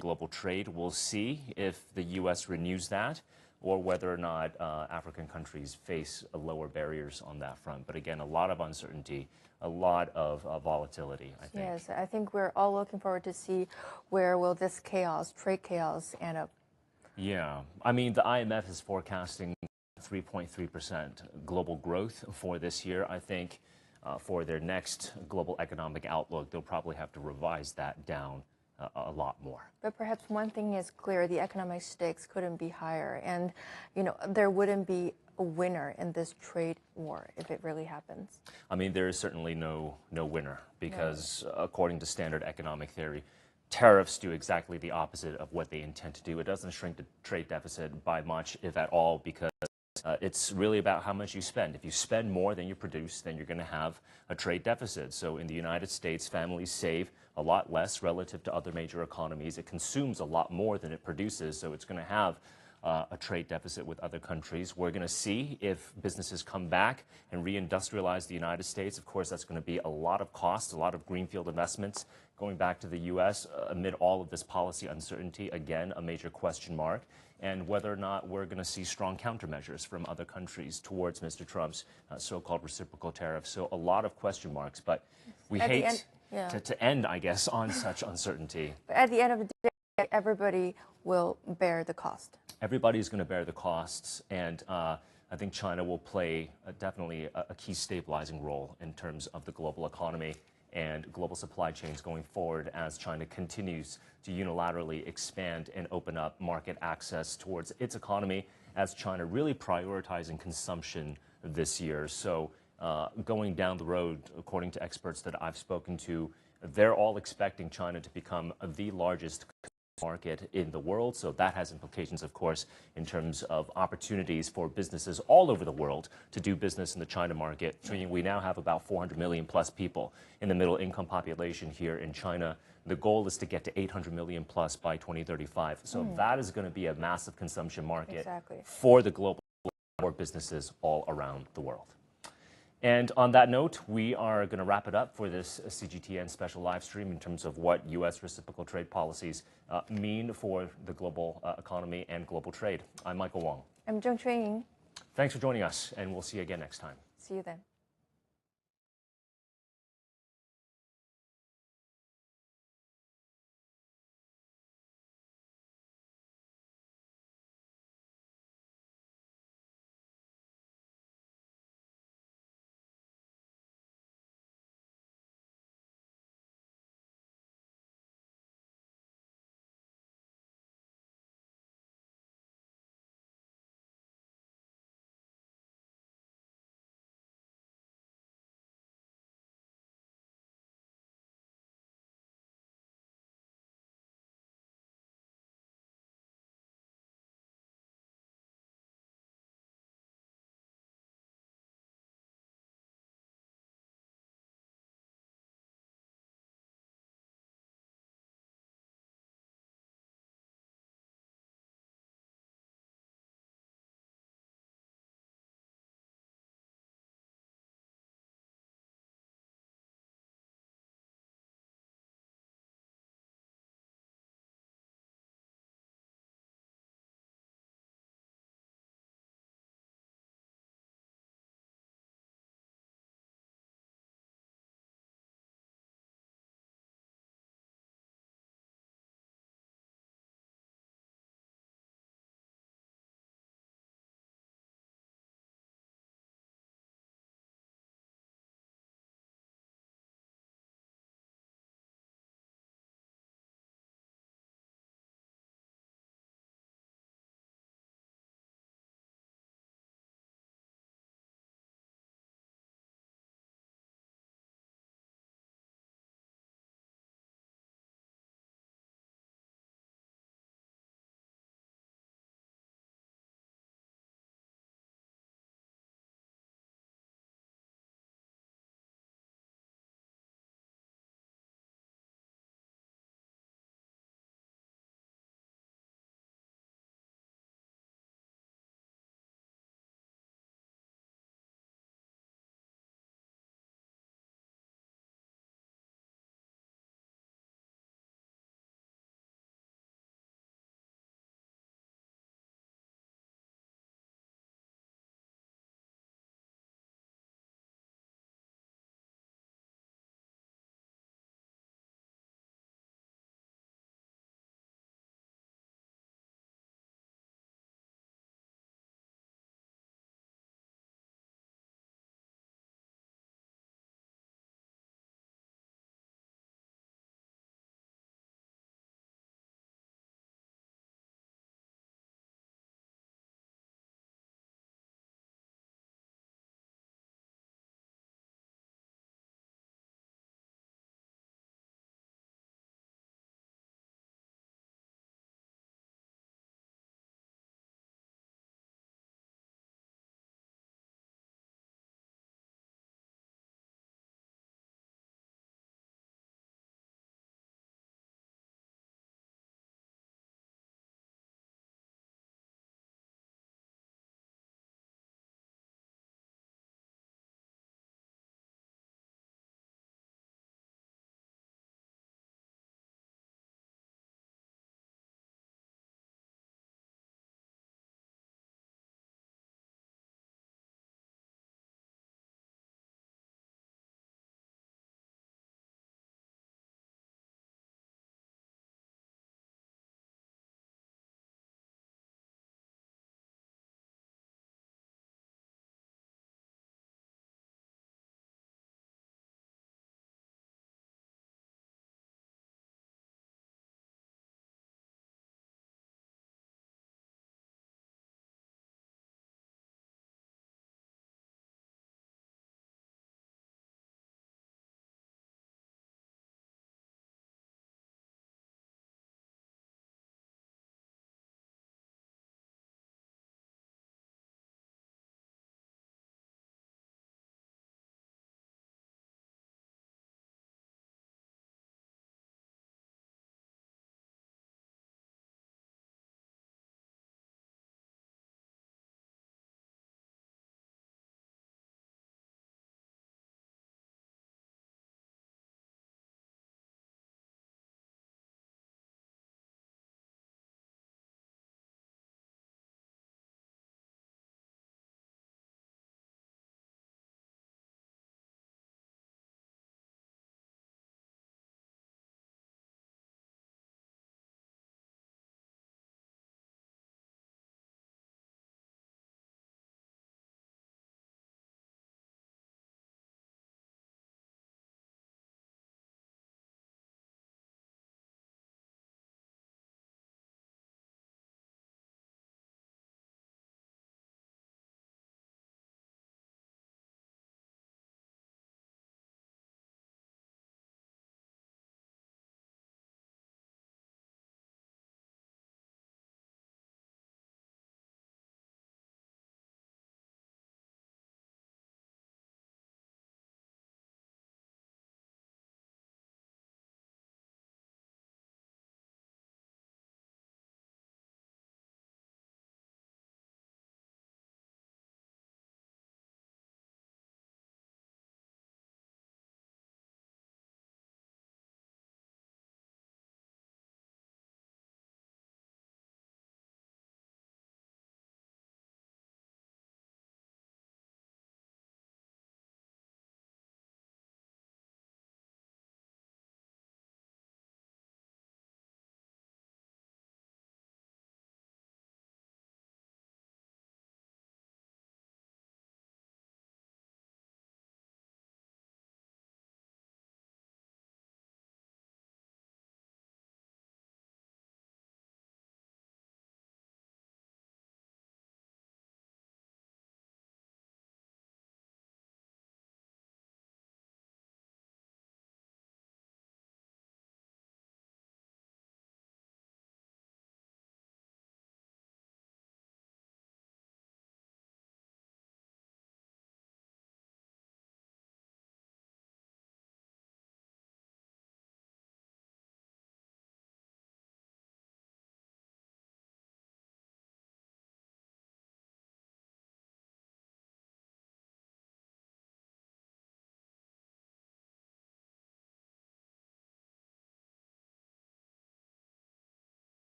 global trade, we'll see if the U.S. renews that or whether or not African countries face lower barriers on that front. But again, a lot of uncertainty, a lot of volatility, I think. Yes, I think we're all looking forward to see where will this chaos, trade chaos, end up. Yeah, I mean, the IMF is forecasting 3.3% global growth for this year. I think for their next global economic outlook, they'll probably have to revise that down a lot more. But perhaps one thing is clear, the economic stakes couldn't be higher, and there wouldn't be a winner in this trade war if it really happens. I mean, there is certainly no winner because according to standard economic theory, tariffs do exactly the opposite of what they intend to do. It doesn't shrink the trade deficit by much, if at all, because it's really about how much you spend. If you spend more than you produce, then you're going to have a trade deficit. So in the United States, families save a lot less relative to other major economies. It consumes a lot more than it produces, so it's going to have a trade deficit with other countries. We're going to see if businesses come back and reindustrialize the United States. Of course, that's going to be a lot of cost, a lot of greenfield investments going back to the U.S. Amid all of this policy uncertainty. Again, a major question mark. And whether or not we're going to see strong countermeasures from other countries towards Mr. Trump's so-called reciprocal tariffs. So a lot of question marks, but we hate to end, I guess, on such uncertainty. But at the end of the day, everybody will bear the cost. Everybody's going to bear the costs, and I think China will play definitely a key stabilizing role in terms of the global economy and global supply chains going forward as China continues to unilaterally expand and open up market access towards its economy, as China really prioritizing consumption this year. So going down the road, according to experts that I've spoken to, they're all expecting China to become the largest market in the world. So that has implications, of course, in terms of opportunities for businesses all over the world to do business in the China market. We now have about 400 million plus people in the middle income population here in China. The goal is to get to 800 million plus by 2035. So that is going to be a massive consumption market for the global businesses all around the world. And on that note, we are going to wrap it up for this CGTN special live stream in terms of what U.S. reciprocal trade policies mean for the global economy and global trade. I'm Michael Wong. I'm Zheng Chunying. Thanks for joining us, and we'll see you again next time. See you then.